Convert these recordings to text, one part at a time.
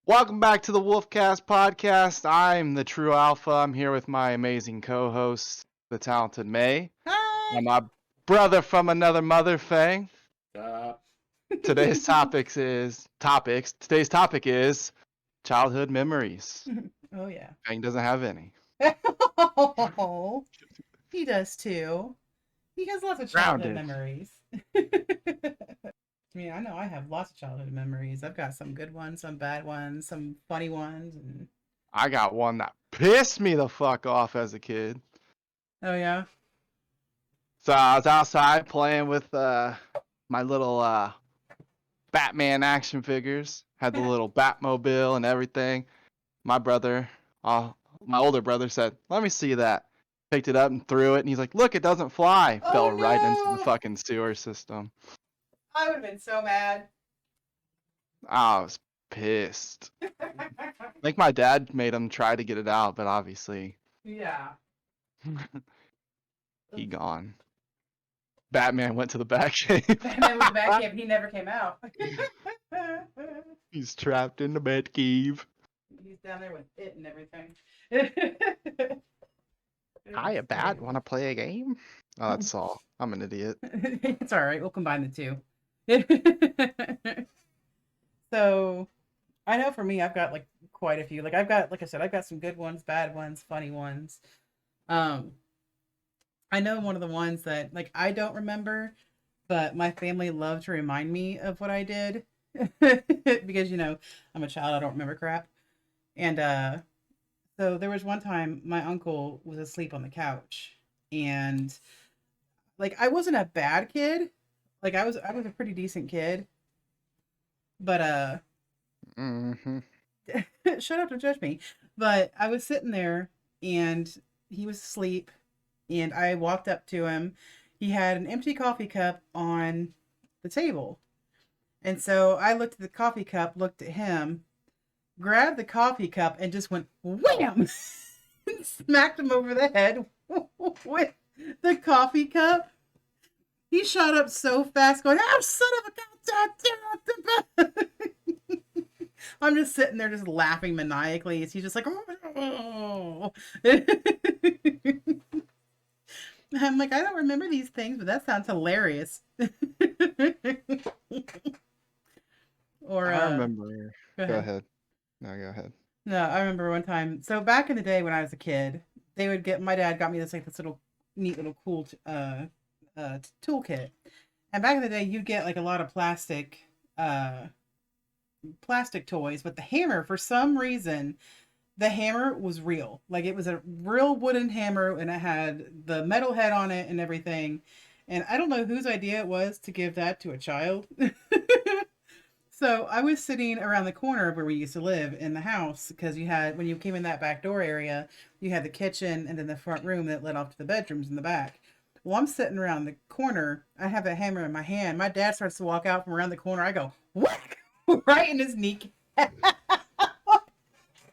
Welcome back to the Wolfcast podcast. I'm the Tru Alpha. I'm here with my amazing co-host, the talented May, Hi. and my brother from another mother, Fang. Stop. Today's topic is childhood memories. Oh yeah. Fang doesn't have any. Oh, he does too. He has lots of childhood Grounded. memories. I mean, I know I have lots of childhood memories. I've got some good ones, some bad ones, some funny ones, and I got one that pissed me the fuck off as a kid. oh yeah. So I was outside playing with my little Batman action figures. Had the little Batmobile and everything. My older brother said, "Let me see that." Picked it up and threw it, and he's like, "Look, it doesn't fly." Oh Fell right into the no! fucking sewer system. I would have been so mad. I was pissed. I think my dad made him try to get it out, but obviously Yeah. he gone. Batman went to the Batcave. Batman was back here, but he never came out. He's trapped in the Batcave. He's down there with it and everything. Hi, a bat. Want to play a game? Oh, that's all. I'm an idiot. It's all right. We'll combine the two. So, I know for me, I've got like quite a few. Like like I said, I've got some good ones, bad ones, funny ones. Um, I know one of the ones that like I don't remember, but my family loved to remind me of what I did because I'm a child. I don't remember crap. And so there was one time my uncle was asleep on the couch, and like I wasn't a bad kid. Like I was a pretty decent kid. But Mm-hmm. shut up, don't judge me. But I was sitting there and he was asleep and I walked up to him. He had an empty coffee cup on the table. And so I looked at the coffee cup, looked at him, grabbed the coffee cup and just went wham! And smacked him over the head with the coffee cup. He shot up so fast, going, "Oh, son of a goddamn!" I'm just sitting there, just laughing maniacally. As he's just like, "Oh." I'm like, I don't remember these things, but that sounds hilarious. Or I remember. go Go ahead. ahead. No, go ahead. No, I remember one time. So back in the day when I was a kid, my dad got me this little neat little cool toolkit. And back in the day, you'd get like a lot of plastic toys, but the hammer, for some reason, the hammer was real. Like it was a real wooden hammer and it had the metal head on it and everything. And I don't know whose idea it was to give that to a child. So I was sitting around the corner of where we used to live in the house because when you came in that back door area, you had the kitchen and then the front room that led off to the bedrooms in the back. Well, I'm sitting around the corner. I have that hammer in my hand. My dad starts to walk out from around the corner. I go, whack! Right in his knee.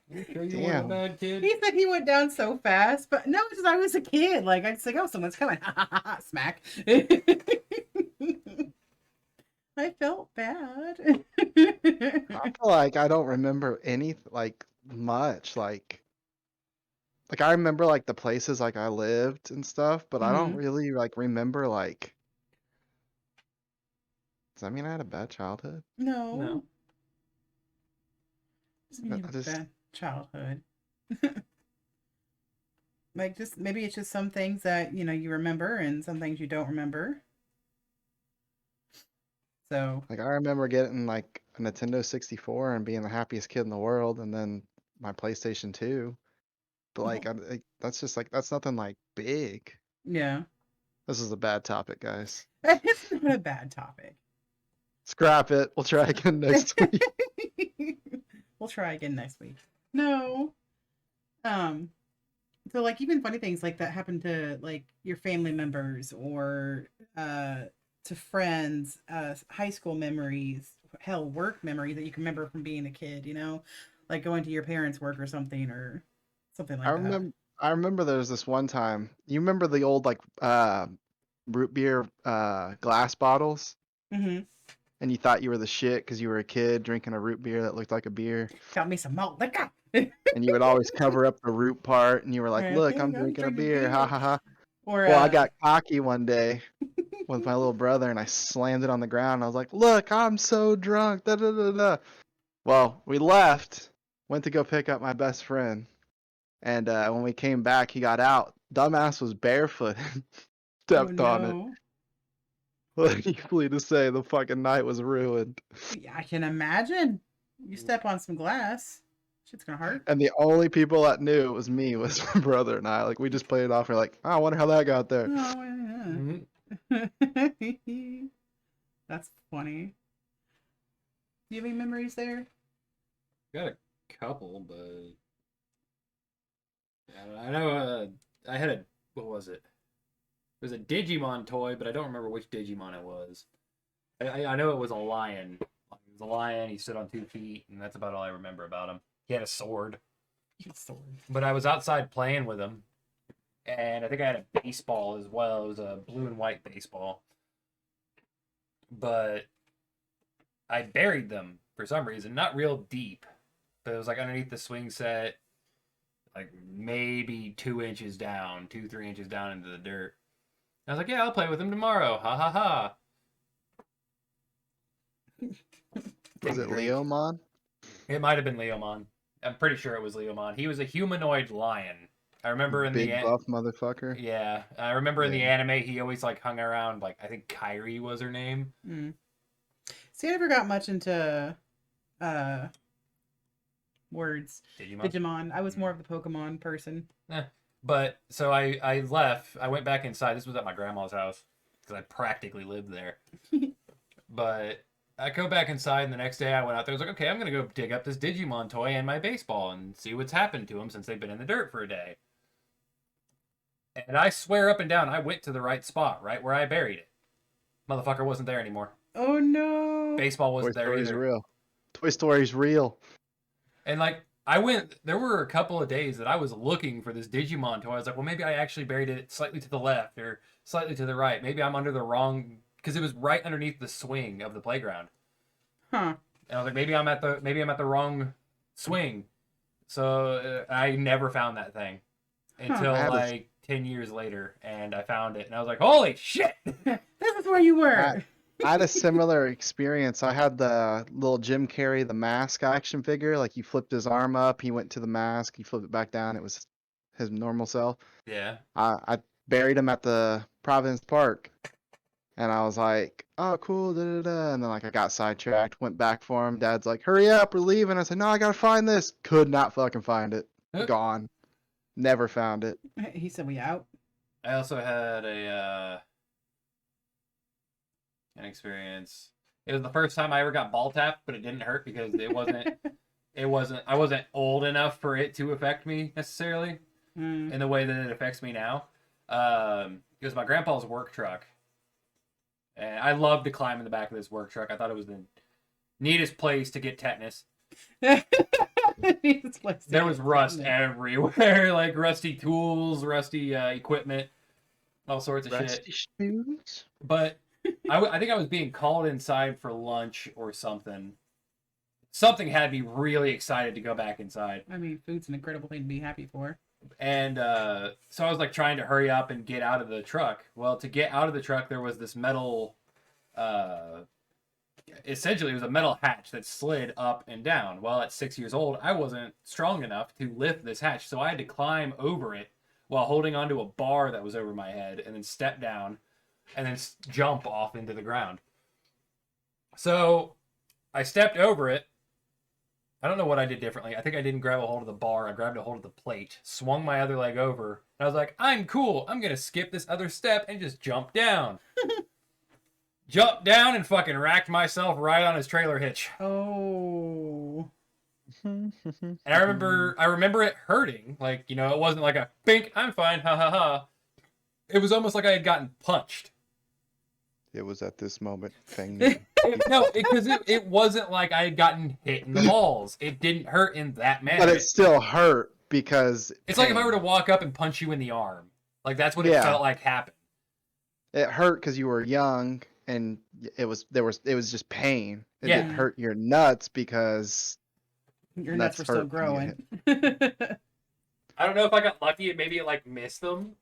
You sure you Damn. weren't a bad kid? He said he went down so fast, but no, it's just I was a kid. Like I just like, oh, someone's coming. Smack. I felt bad. I feel like I don't remember any much like I remember like the places like I lived and stuff, but I don't Mhm. really like remember like. Does that mean I had a bad childhood? No. No. Doesn't mean you I have a just bad childhood. Like just maybe it's just some things that you remember and some things you don't remember. So like I remember getting like a Nintendo 64 and being the happiest kid in the world, and then my PlayStation 2. But that's just like that's nothing like big. yeah, This is a bad topic, guys. it's not a bad topic. Scrap it. We'll try again next week. We'll try again next week. No. Um. So like even funny things like that happen to like your family members or to friends, high school memories, hell, work memories that you can remember from being a kid. Like going to your parents' work or something I like that. remember I remember there was this one time. You remember the old like root beer glass bottles? Mm-hmm. and you thought you were the shit because you were a kid drinking a root beer that looked like a beer. Got me some malt liquor. And you would always cover up the root part, and you were like, Right. "Look, I'm drinking a beer, ha ha ha." Or Well, I got cocky one day with my little brother, and I slammed it on the ground. I was like, "Look, I'm so drunk." Da, da, da, da. Well, we left, went to go pick up my best friend, and when we came back, he got out. Dumbass was barefoot, stepped on it. no. Needless to say, the fucking night was ruined. Yeah, I can imagine. You step on some glass, shit's gonna hurt. And the only people that knew it was me, was my brother and I. Like, we just played it off. We're like, oh, I wonder how that got there. Oh, yeah. That's funny. Do you have any memories there? Got a couple, but I know I had what was it? It was a Digimon toy, but I don't remember which Digimon it was. I know it was a lion. He was a lion. He stood on 2 feet, and that's about all I remember about him. He had a sword. But I was outside playing with him, and I think I had a baseball as well. It was a blue and white baseball. But I buried them for some reason, not real deep, but it was like underneath the swing set, like maybe 2 inches down, 2-3 inches down into the dirt. I was like, yeah, I'll play with him tomorrow. Ha ha ha. Was it Leomon? It might have been Leomon. I'm pretty sure it was Leomon. He was a humanoid lion. I remember in Big the buff motherfucker. Yeah, I remember in the anime he always like hung around, like I think Kairi was her name. Mm. See, I never got much into words. Digimon. I was more of the Pokemon person. But so I left. I went back inside. This was at my grandma's house because I practically lived there. But I go back inside, and the next day I went out there. I was like, okay, I'm gonna go dig up this Digimon toy and my baseball and see what's happened to them since they've been in the dirt for a day. And I swear up and down, I went to the right spot, right where I buried it. Motherfucker wasn't there anymore. Oh no! Baseball wasn't Toy there Story's either. real. Toy Story's real. And like I went, there were a couple of days that I was looking for this Digimon toy. I was like, well, maybe I actually buried it slightly to the left or slightly to the right. Maybe I'm under the wrong, because it was right underneath the swing of the playground. Huh. And I was like, maybe I'm at the wrong swing. So I never found that thing until like 10 years later, and I found it, and I was like, holy shit! This is where you were. I had a similar experience. I had the little Jim Carrey, the mask action figure. Like, you flipped his arm up, he went to the mask, he flipped it back down, it was his normal self. Yeah. I buried him at the Providence Park, and I was like, oh, cool, da da da. And then, like, I got sidetracked, went back for him. Dad's like, hurry up, we're leaving. I said, no, I gotta find this. Could not fucking find it. Gone. Never found it. He said, we out. I also had an experience. It was the first time I ever got ball tapped, but it didn't hurt because it wasn't I wasn't old enough for it to affect me necessarily in the way that it affects me now. It was my grandpa's work truck. And I loved to climb in the back of this work truck. I thought it was the neatest place to get tetanus. There was rust everywhere, like rusty tools, rusty equipment, all sorts of Rusty shit. shoes? But I think I was being called inside for lunch or something. Something had me really excited to go back inside. I mean, food's an incredible thing to be happy for. And so I was like trying to hurry up and get out of the truck. Well, to get out of the truck, there was this metal, essentially it was a metal hatch that slid up and down. Well, at 6 years old, I wasn't strong enough to lift this hatch, so I had to climb over it while holding onto a bar that was over my head, and then step down, and then jump off into the ground. So I stepped over it. I don't know what I did differently. I think I didn't grab a hold of the bar. I grabbed a hold of the plate, swung my other leg over, and I was like, I'm cool. I'm going to skip this other step and just jump down. Jumped down and fucking racked myself right on his trailer hitch. Oh. And I remember it hurting. Like, you know, it wasn't like a bink, I'm fine, ha ha ha. It was almost like I had gotten punched. It was at this moment Fang. Because it wasn't like I had gotten hit in the balls. It didn't hurt in that manner. But it still hurt because it's like if I were to walk up and punch you in the arm. Like, that's what it felt like happened. It hurt because you were young and it was just pain. It Yeah. didn't hurt your nuts because Your nuts were still hurt when you growing. I don't know if I got lucky and maybe it like missed them.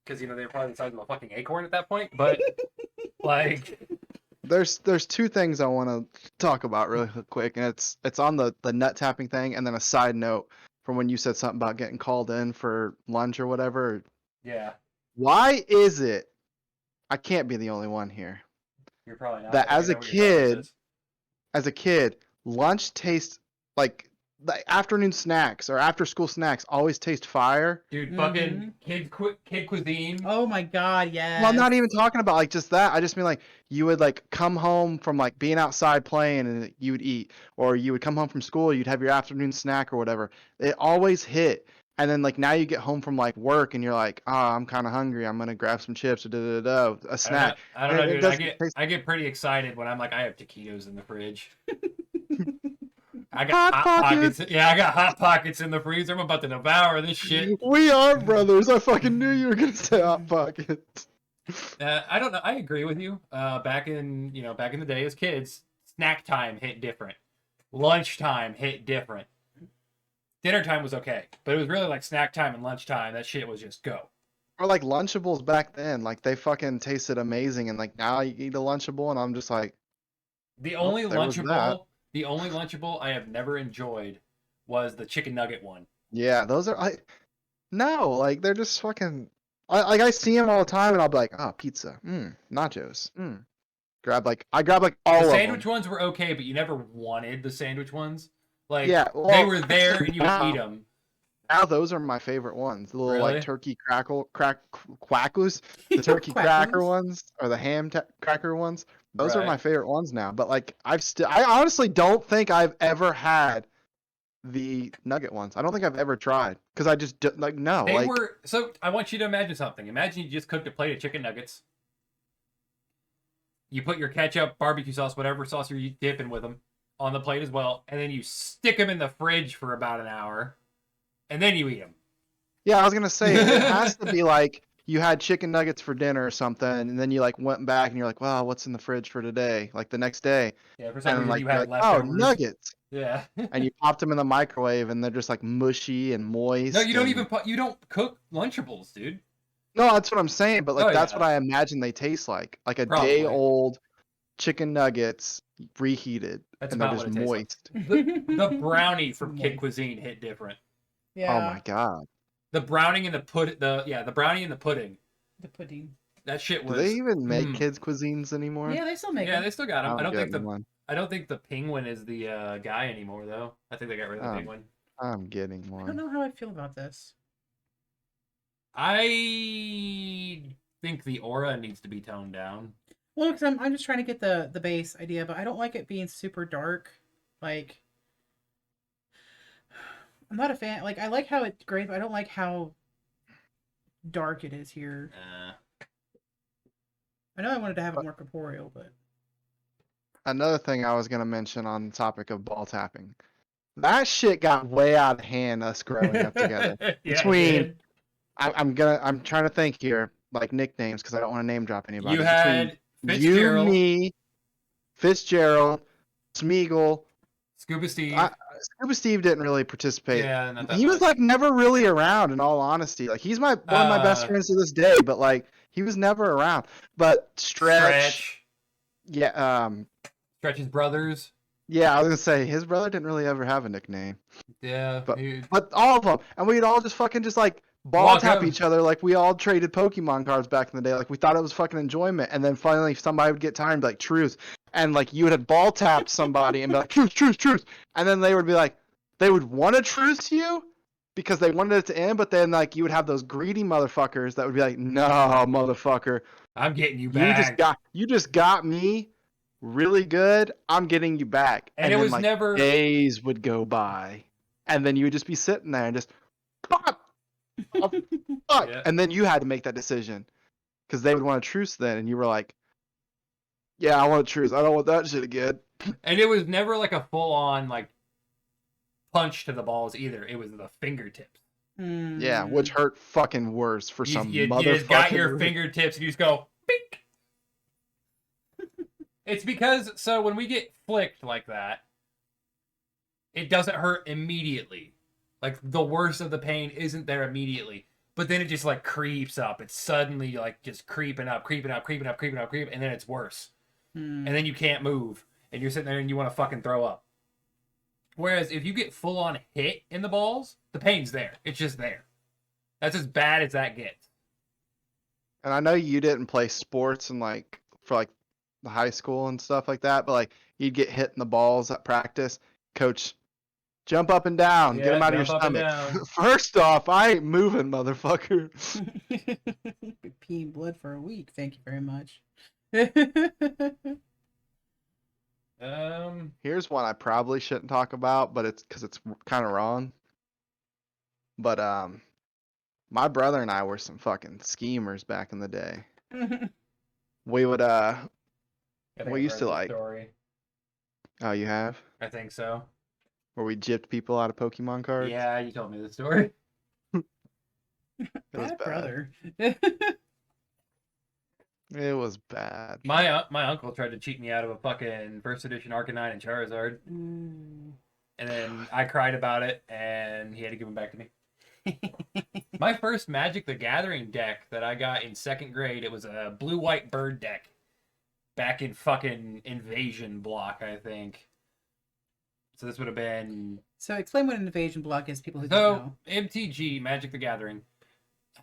Because they were probably the size of a fucking acorn at that point. But like There's two things I want to talk about really quick, and it's on the nut tapping thing, and then a side note from when you said something about getting called in for lunch or whatever. yeah, Why is it? I can't be the only one here. you're probably not. That but I as a know what you're going with kid, lunch tastes like the afternoon snacks or after school snacks always taste fire. this. Dude, fucking kid cuisine. Oh my god, yes. Well, I'm not even talking about like just that. I just mean like you would like come home from like being outside playing and you would eat, or you would come home from school, you'd have your afternoon snack or whatever. It always hit. And then like now you get home from like work and you're like, oh, I'm kind of hungry. I'm gonna grab some chips or a snack. I don't know, And it dude. doesn't taste- I get pretty excited when I'm like, I have taquitos in the fridge. I got Hot hot Pockets. pockets. Yeah, I got hot pockets in the freezer. I'm about to devour this shit. We are brothers. I fucking knew you were gonna say hot pockets. I don't know. I agree with you. Back in the day as kids, snack time hit different. Lunchtime hit different. Dinner time was okay, but it was really like snack time and lunchtime. That shit was just go. Or like Lunchables back then, like they fucking tasted amazing, and like now you eat a Lunchable, and I'm just like, The Well, only there was that. Lunchable I have never enjoyed was the chicken nugget one. yeah, those are no, like they're just fucking. I see them all the time, and I'll be like, oh, pizza, nachos, I grab like all The of sandwich them. ones were okay, but you never wanted the sandwich ones. Like Yeah, they well, were there and you would now- eat them. Now those are my favorite ones. The little Really? like turkey quackers, the turkey cracker Quackers. ones, or the cracker ones. Those are Right. my favorite ones now. But like I honestly don't think I've ever had the nugget ones. I don't think I've ever tried because I just like no. They like were so. I want you to imagine something. Imagine you just cooked a plate of chicken nuggets. You put your ketchup, barbecue sauce, whatever sauce you're dipping with them on the plate as well, and then you stick them in the fridge for about an hour, and then you eat them. yeah, I was gonna say it has to be like you had chicken nuggets for dinner or something, and then you like went back and you're like, wow, what's in the fridge for today? Like the next day, Yeah, for some and reason like you you're had like, oh, leftovers. nuggets. Yeah. And you popped them in the microwave, and they're just like mushy and moist. No, you don't and- even you don't cook Lunchables, dude. No, that's what I'm saying. But like, Oh, that's yeah. what I imagine they taste like a Probably. day-old chicken nuggets reheated, That's and they're about just what it tastes like. moist. The brownie from Kid Moist. Cuisine hit different. Yeah. Oh my god! The brownie and the brownie and the pudding. The pudding. That shit Do was. they even make Mm. kids cuisines anymore? Yeah, they still make Yeah, them. they still got them. I'm getting one. I don't think the penguin is the guy anymore though. I think they got rid of the penguin. I'm getting I don't one. know how I feel about this. I think the aura needs to be toned down. Well, because I'm just trying to get the base idea, but I don't like it being super dark. Like, I'm not a fan. Like, I like how it's great, but I don't like how dark it is here. I know I wanted to have it more corporeal, but Another thing I was gonna mention on the topic of ball tapping, that shit got way out of hand. Us growing up together. Yeah, Between- it did. I'm trying to think here, like nicknames, because I don't want to name drop anybody. You Between had Fitzgerald, you, me, Fitzgerald, Smeagol. Scuba Steve. Scuba Steve didn't really participate. Yeah, not that He was much. like never really around. In all honesty, like he's one of my best friends to this day. But like he was never around. But Stretch. Yeah. Stretch's brothers. Yeah, I was gonna say his brother didn't really ever have a nickname. Yeah. But all of them, and we'd all just fucking just like ball Walk tap up. each other like we all traded Pokemon cards back in the day. Like we thought it was fucking enjoyment, and then finally somebody would get tired and be like truth, and like you would have ball tapped somebody and be like truth, truth, truth, and then they would be like they would want to truth to you because they wanted it to end, but then like you would have those greedy motherfuckers that would be like, no, motherfucker, I'm getting you back. you just got me really good. I'm getting you back, And it then, was like, never. days would go by, and then you would just be sitting there and just pop, pop, fuck. Yeah. And then you had to make that decision because they would want a truce then, and you were like, yeah, I want a truce. I don't want that shit again. And it was never like a full on like punch to the balls either. It was the fingertips. Yeah, which hurt fucking worse for some You motherfucking just got your reason. fingertips and you just go, bink. It's because, so when we get flicked like that, it doesn't hurt immediately. Like, the worst of the pain isn't there immediately. But then it just, like, creeps up. It's suddenly, like, just creeping up, and then it's worse. Hmm. And then you can't move. And you're sitting there and you want to fucking throw up. Whereas if you get full-on hit in the balls, the pain's there. It's just there. That's as bad as that gets. And I know you didn't play sports and like for like the high school and stuff like that, but like you'd get hit in the balls at practice. Coach, jump up and down, get Yeah, them out of your jump up and stomach. down. First off, I ain't moving, motherfucker. Been peeing blood for a week. Thank you very much. Here's one I probably shouldn't talk about, but it's because it's kind of wrong. But my brother and I were some fucking schemers back in the day. We would I think we I've used heard to this like. story. Oh, you have? I think so. Where we gypped people out of Pokemon cards? Yeah, you told me the story. It was Bad bad. brother. It was bad. My uncle tried to cheat me out of a fucking first edition Arcanine and Charizard, Mm. and then I cried about it, and he had to give them back to me. My first Magic the Gathering deck that I got in 2nd grade, it was a blue-white bird deck. Back in fucking Invasion block, I think. So this would have been... So explain what an invasion block is, people who don't know. So, MTG, Magic the Gathering,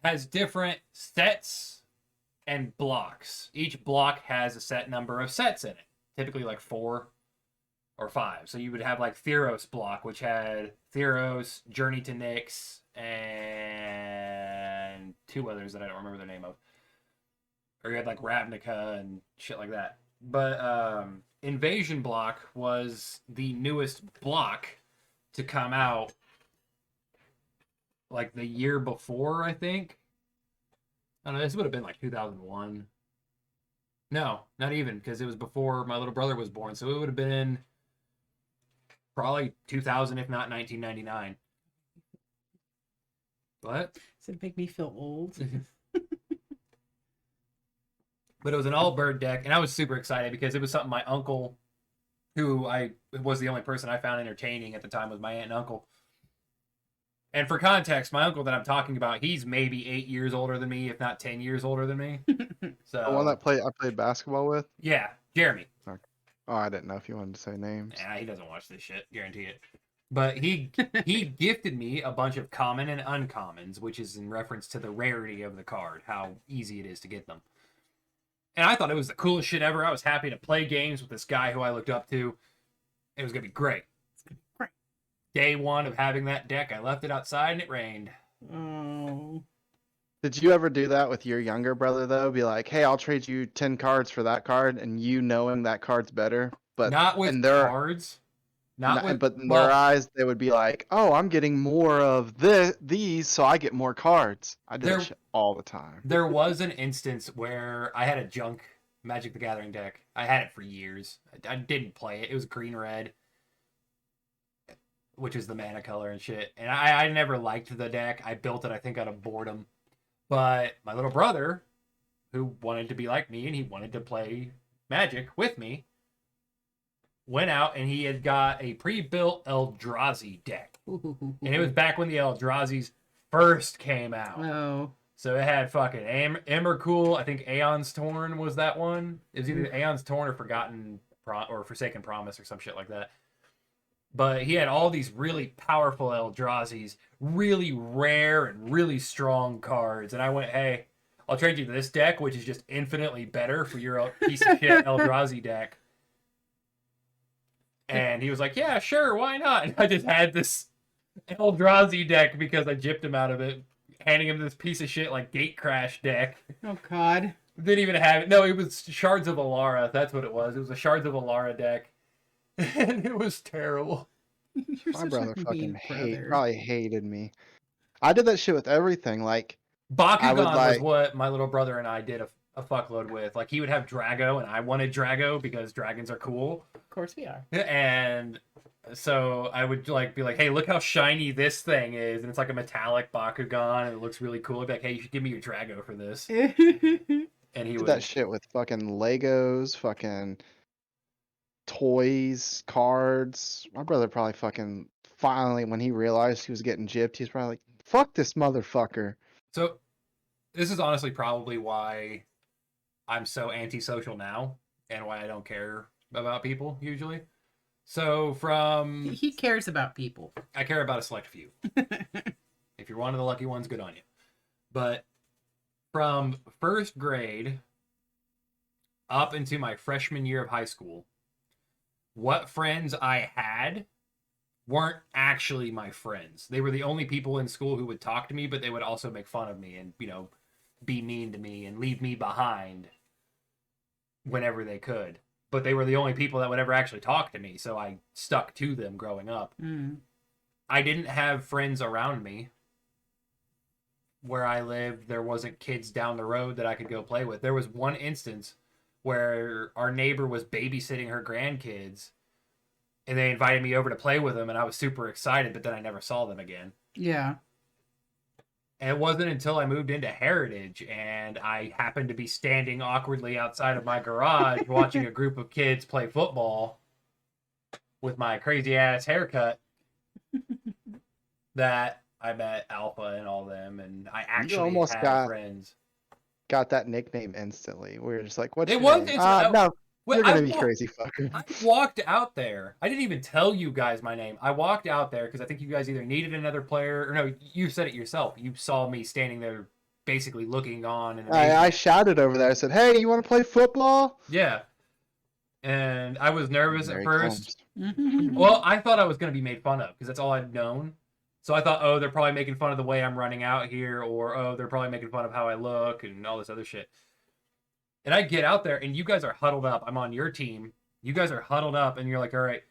has different sets and blocks. Each block has a set number of sets in it. Typically like 4 or 5. So you would have like Theros block, which had Theros, Journey to Nyx, and 2 others that I don't remember the name of. Or you had like Ravnica and shit like that. But Invasion block was the newest block to come out like the year before, I think. I don't know, this would have been like 2001. No, not even, because it was before my little brother was born. So it would have been probably 2000, if not 1999. What? Does it make me feel old? But it was an all bird deck, and I was super excited because it was something my uncle, who was the only person I found entertaining at the time, was my aunt and uncle. And for context, my uncle that I'm talking about, he's maybe 8 years older than me, if not 10 years older than me. So The one that I played basketball with? yeah, Jeremy. Oh, I didn't know if you wanted to say names. Yeah, he doesn't watch this shit, guarantee it. But he gifted me a bunch of common and uncommons, which is in reference to the rarity of the card, how easy it is to get them. And I thought it was the coolest shit ever. I was happy to play games with this guy who I looked up to. It was going to be great. Great. Day one of having that deck, I left it outside and it rained. Oh. Did you ever do that with your younger brother, though? Be like, hey, I'll trade you 10 cards for that card, and you knowing that card's better? But Not with in their, cards. but in their eyes, they would be like, oh, I'm getting more of these, so I get more cards. I do that shit all the time. There was an instance where I had a junk Magic the Gathering deck. I had it for years. I didn't play it. It was green-red, which is the mana color and shit. And I never liked the deck. I built it, I think, out of boredom. But my little brother, who wanted to be like me and he wanted to play Magic with me, went out and he had got a pre-built Eldrazi deck. And it was back when the Eldrazi's first came out. Oh. So it had fucking Emrakul. I think Aeon's Torn was that one. It was either Aeon's Torn or Forsaken Promise or some shit like that. But he had all these really powerful Eldrazi's, really rare and really strong cards. And I went, hey, I'll trade you this deck, which is just infinitely better for your piece of shit Eldrazi deck. And he was like, yeah, sure, why not? And I just had this Eldrazi deck because I gypped him out of it, handing him this piece of shit like Gate Crash deck. Oh, God. Didn't even have it. No, it was Shards of Alara. That's what it was. It was a Shards of Alara deck. And it was terrible. My brother fucking probably hated me. I did that shit with everything. Like, Bakugan was what my little brother and I did a fuckload with. Like, he would have Drago, and I wanted Drago because dragons are cool. Of course we are. And so I would like be like, hey, look how shiny this thing is. And it's like a metallic Bakugan, and it looks really cool. I'd be like, hey, you should give me your Drago for this. And he did would that shit with fucking Legos, fucking toys, cards. My brother probably fucking finally, when he realized he was getting gypped, he's probably like, "Fuck this motherfucker." So this is honestly probably why I'm so antisocial now and why I don't care about people usually. So He cares about people. I care about a select few. If you're one of the lucky ones, good on you. But from first grade up into my freshman year of high school, what friends I had weren't actually my friends. They were the only people in school who would talk to me, but they would also make fun of me and, be mean to me and leave me behind whenever they could. But they were the only people that would ever actually talk to me, so I stuck to them growing up. I didn't have friends around me. Where I lived, there wasn't kids down the road that I could go play with. There was one instance where our neighbor was babysitting her grandkids, and they invited me over to play with them, and I was super excited, but then I never saw them again. Yeah. And it wasn't until I moved into Heritage, and I happened to be standing awkwardly outside of my garage watching a group of kids play football with my crazy-ass haircut that I met Alpha and all them, and I actually almost had friends. Got that nickname instantly. We were just like, "What's It your was name?" instant- No, Well, you're gonna be crazy fucker. I walked out there. I didn't even tell you guys my name. I walked out there because I think you guys either needed another player, or no, you said it yourself. You saw me standing there basically looking on. And I shouted over there. I said, "Hey, you want to play football?" Yeah. And I was nervous There at he first. comes. Well, I thought I was going to be made fun of because that's all I'd known. So I thought, oh, they're probably making fun of the way I'm running out here, or, oh, they're probably making fun of how I look and all this other shit. And I get out there, and you guys are huddled up. I'm on your team. You guys are huddled up, and you're like, all right,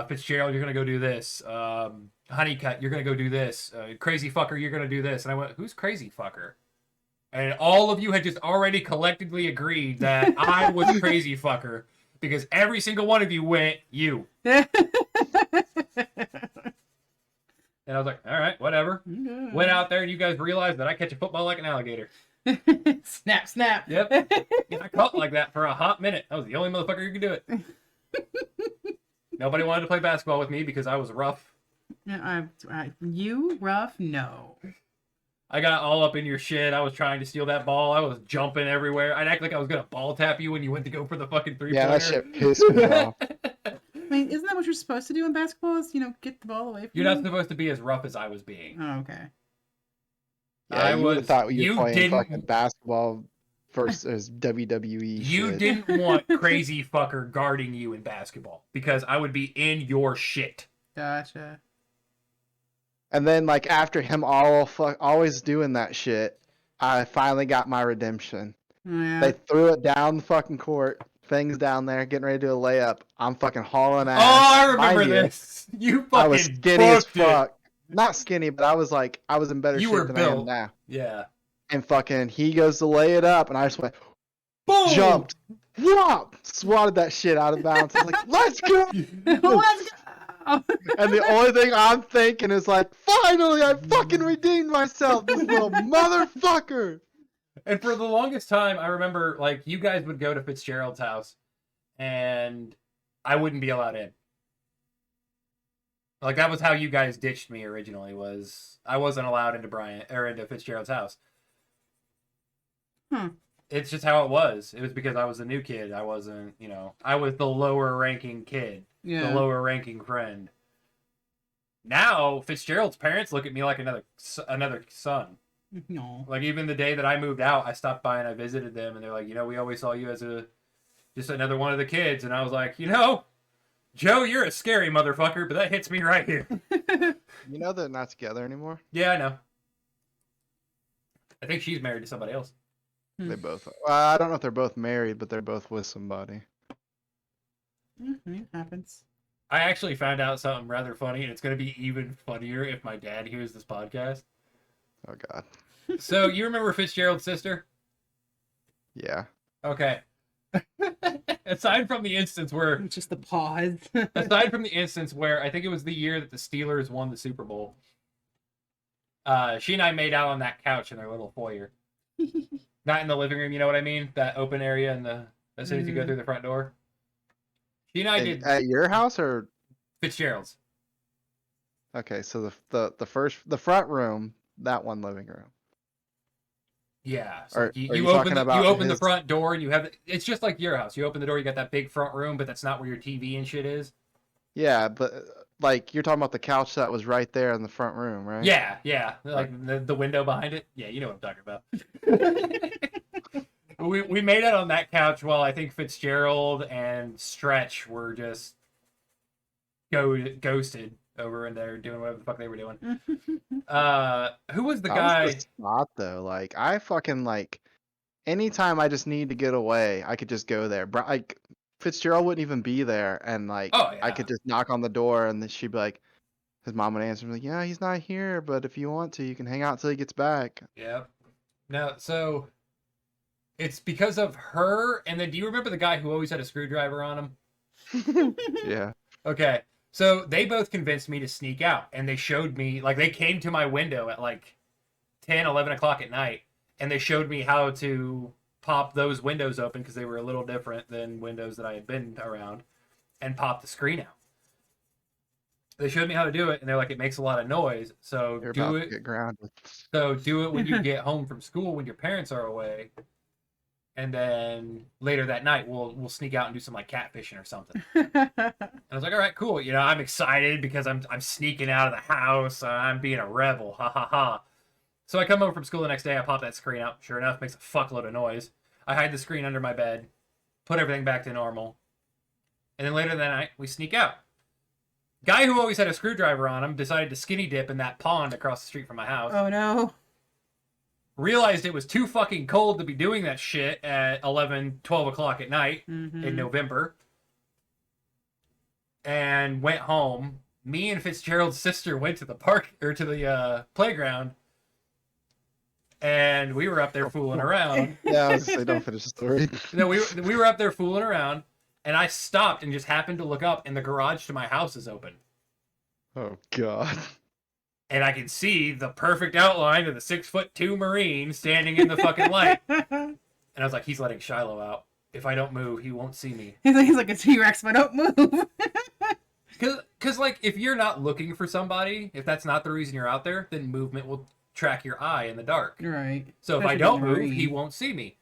Fitzgerald, you're going to go do this. Honeycutt, you're going to go do this. Crazy fucker, you're going to do this. And I went, who's crazy fucker? And all of you had just already collectively agreed that I was crazy fucker because every single one of you went, you. And I was like, all right, whatever. Went out there, and you guys realized that I catch a football like an alligator. Snap, snap. Yep. I caught like that for a hot minute. I was the only motherfucker who could do it. Nobody wanted to play basketball with me because I was rough. You rough? No. I got all up in your shit. I was trying to steal that ball. I was jumping everywhere. I'd act like I was going to ball tap you when you went to go for the fucking three-pointer. Yeah, that shit pissed me off. I mean, isn't that what you're supposed to do in basketball? Is, get the ball away from You're you? not supposed to be as rough as I was being. Oh, okay. Yeah, you would have thought you were playing fucking didn't- basketball versus WWE You shit. didn't want crazy fucker guarding you in basketball because I would be in your shit. Gotcha. And then, like, after him always doing that shit, I finally got my redemption. Yeah. They threw it down the fucking court. Fang's down there getting ready to do a layup. I'm fucking hauling ass. Oh, I remember Mind you, this. You fucking I was skinny as booked it. fuck. Not skinny, but I was in better You shape were than I am built. now. Yeah. And fucking, he goes to lay it up, and I just went, Boom! jumped, whop, swatted that shit out of bounds. I was like, let's go! Let's go! And the only thing I'm thinking is like, finally, I fucking redeemed myself, this little motherfucker. And for the longest time, I remember, like, you guys would go to Fitzgerald's house, and I wouldn't be allowed in. Like, that was how you guys ditched me originally, was I wasn't allowed into Fitzgerald's house. It's just how it was. It was because I was a new kid. I wasn't, I was the lower ranking kid. Yeah. The lower ranking friend. Now, Fitzgerald's parents look at me like another son. No. Like, even the day that I moved out, I stopped by and I visited them, and they're like, we always saw you as just another one of the kids. And I was like, Joe, you're a scary motherfucker, but that hits me right here. You know they're not together anymore? Yeah, I know. I think she's married to somebody else. They both are. Well, I don't know if they're both married, but they're both with somebody. It happens. I actually found out something rather funny, and it's going to be even funnier if my dad hears this podcast. Oh, God. So, you remember Fitzgerald's sister? Yeah. Okay. Aside from the instance where Just the pause. aside from the instance where I think it was the year that the Steelers won the Super Bowl, she and I made out on that couch in their little foyer. Not in the living room, you know what I mean? That open area as soon as you go through the front door. She and I did At your house or? Fitzgerald's. Okay, so the front room, that one living room. Yeah, so Are like are you you open talking the about the his? front door and you have it's just like your house. You open the door, you got that big front room, but that's not where your TV and shit is. Yeah, but like you're talking about the couch that was right there in the front room, right? Yeah, yeah, Right. like the window behind it. Yeah, you know what I'm talking about. we made it on that couch while I think Fitzgerald and Stretch were just ghosted over in there doing whatever the fuck they were doing. Who was the That was the guy? spot though. Like I fucking like anytime I just need to get away, I could just go there. Like Fitzgerald wouldn't even be there, and like Oh I yeah, could just knock on the door, and then she'd be like, his mom would answer, like, "Yeah, he's not here, but if you want to, you can hang out till he gets back." yeah. Now, so it's because of her. And then, do you remember the guy who always had a screwdriver on him? Yeah. Okay. So they both convinced me to sneak out, and they showed me, like, they came to my window at like 10, 11 o'clock at night, and they showed me how to pop those windows open because they were a little different than windows that I had been around, and pop the screen out. They showed me how to do it, and they're like, it makes a lot of noise, so You're do about to it. get grounded. So do it when you get home from school when your parents are away, and then later that night we'll sneak out and do some like catfishing or something. And I was like, all right, cool. You know, I'm excited because I'm sneaking out of the house. I'm being a rebel. Ha ha ha. So I come home from school the next day. I pop that screen up. Sure enough, makes a fuckload of noise. I hide the screen under my bed, put everything back to normal, and then later that night we sneak out. Guy who always had a screwdriver on him decided to skinny dip in that pond across the street from my house. Oh no. Realized it was too fucking cold to be doing that shit at 11, 12 o'clock at night in November. And went home. Me and Fitzgerald's sister went to the park, or to the playground. And we were up there fooling around. Yeah, I was gonna say, don't finish the story. No, we were up there fooling around. And I stopped and just happened to look up, and the garage to my house is open. Oh God. And I can see the perfect outline of the 6'2" Marine standing in the fucking light. And I was like, he's letting Shiloh out. If I don't move, he won't see me. He's like a T-Rex, but don't move. Because, like, if you're not looking for somebody, if that's not the reason you're out there, then movement will track your eye in the dark. Right. So if I Especially don't being a move, Marine. he won't see me.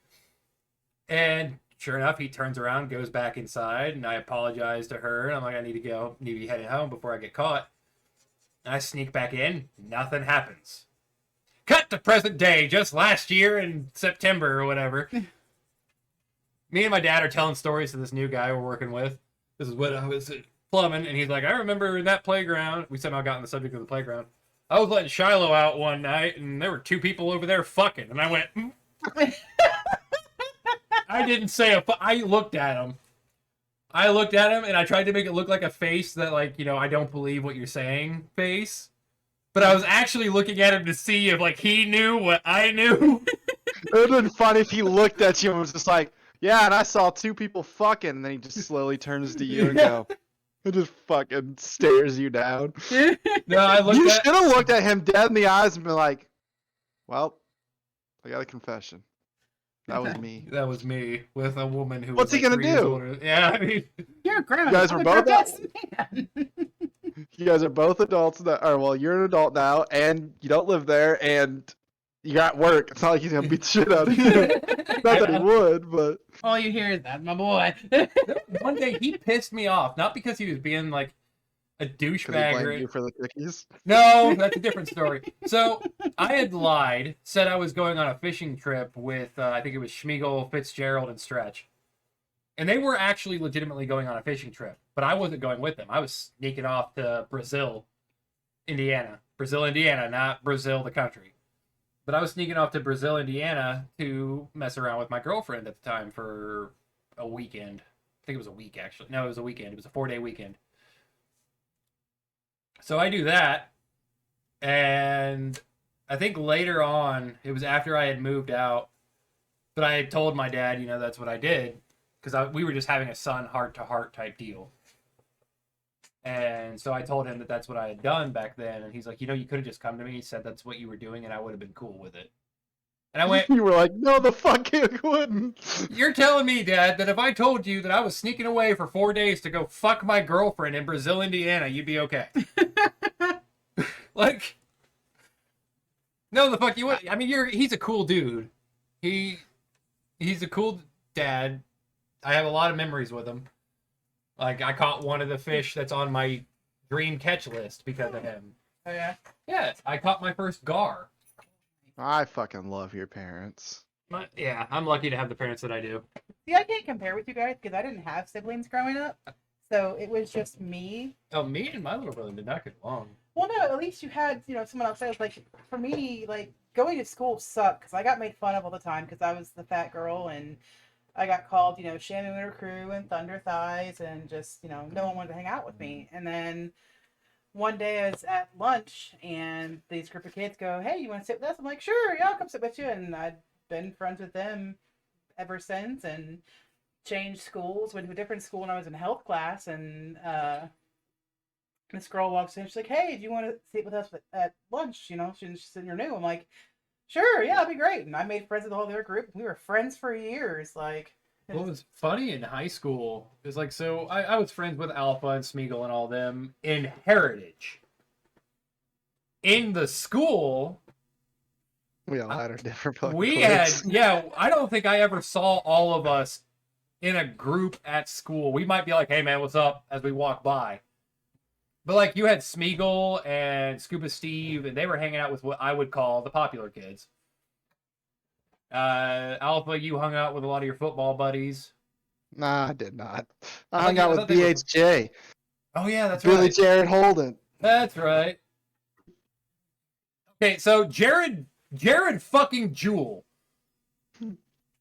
And sure enough, he turns around, goes back inside, and I apologize to her. And I'm like, I need to go. Need to be heading home before I get caught. And I sneak back in. Nothing happens. Cut to present day, just last year in September or whatever. Me and my dad are telling stories to this new guy we're working with. This is what I was plumbing, and he's like, I remember in that playground. We somehow got on the subject of the playground. I was letting Shiloh out one night, and there were two people over there fucking. And I went, I didn't say I looked at him. And I tried to make it look like a face that, like, you know, I don't believe what you're saying face. But I was actually looking at him to see if, like, he knew what I knew. It would have been funny if he looked at you and was just like, yeah, and I saw two people fucking, and then he just slowly turns to you and go, and just fucking stares you down. No, I looked You at... should have looked at him dead in the eyes and been like, well, I got a confession. That was me. That was me with a woman who What's was he like gonna 3 years do? older. Yeah, I mean... You're a grandma. You guys I'm were a both grown-ass man. You guys are both adults that are, well, you're an adult now, and you don't live there, and you're at work. It's not like he's gonna beat the shit out of you. Not that he would, but All you hear is that, my boy. One day he pissed me off, not because he was being like a because he douchebag or blamed you for the cookies. no, that's a different story. So I had lied, said I was going on a fishing trip with I think it was Schmiegel, Fitzgerald, and Stretch, and they were actually legitimately going on a fishing trip, but I wasn't going with them. I was sneaking off to Brazil, Indiana, not Brazil the country. But I was sneaking off to Brazil, Indiana to mess around with my girlfriend at the time for a weekend. I think it was a week, actually. No, it was a weekend. It was a 4-day weekend. So I do that. And I think later on, it was after I had moved out, but I had told my dad, you know, that's what I did. Because we were just having a son heart-to-heart type deal. And so I told him that that's what I had done back then. And he's like, you know, you could have just come to me and said that's what you were doing, and I would have been cool with it. And I went, You were like, no, the fuck it wouldn't. "You're telling me, Dad, that if I told you that I was sneaking away for 4 days to go fuck my girlfriend in Brazil, Indiana, you'd be okay?" Like, no, the fuck you would. I mean, he's a cool dude. He's a cool dad. I have a lot of memories with him. Like, I caught one of the fish that's on my dream catch list because of him. Oh yeah. Yeah, I caught my first gar. I fucking love your parents. Yeah, I'm lucky to have the parents that I do. See, I can't compare with you guys because I didn't have siblings growing up, so it was just me. Oh, me and my little brother did not get along. Well, no, at least you had, someone else. That was like, for me, like going to school sucked because I got made fun of all the time because I was the fat girl and I got called, Chamois Winter Crew and Thunder Thighs and just, no one wanted to hang out with me. And then one day I was at lunch and these group of kids go, "Hey, you want to sit with us?" I'm like, "Sure, yeah, I'll come sit with you." And I've been friends with them ever since and changed schools, went to a different school when I was in health class. And this girl walks in, she's like, "Hey, do you want to sit with us at lunch?" She said, "You're new." I'm like, "Sure, yeah, that'd be great." And I made friends with the whole other group. We were friends for years. Like, What was funny in high school is like, so I was friends with Alpha and Smeagol and all them in Heritage. In the school, We all had our different fucking we cliques. had, yeah, I don't think I ever saw all of us in a group at school. We might be like, "Hey man, what's up?" as we walk by. But like, you had Smeagol and Scuba Steve, and they were hanging out with what I would call the popular kids. Alpha, you hung out with a lot of your football buddies. Nah, I did not. I I hung thought out you- I with thought they were- BHJ. Oh yeah, that's Billy right. Jared Holden. That's right. Okay, so Jared fucking Jewel.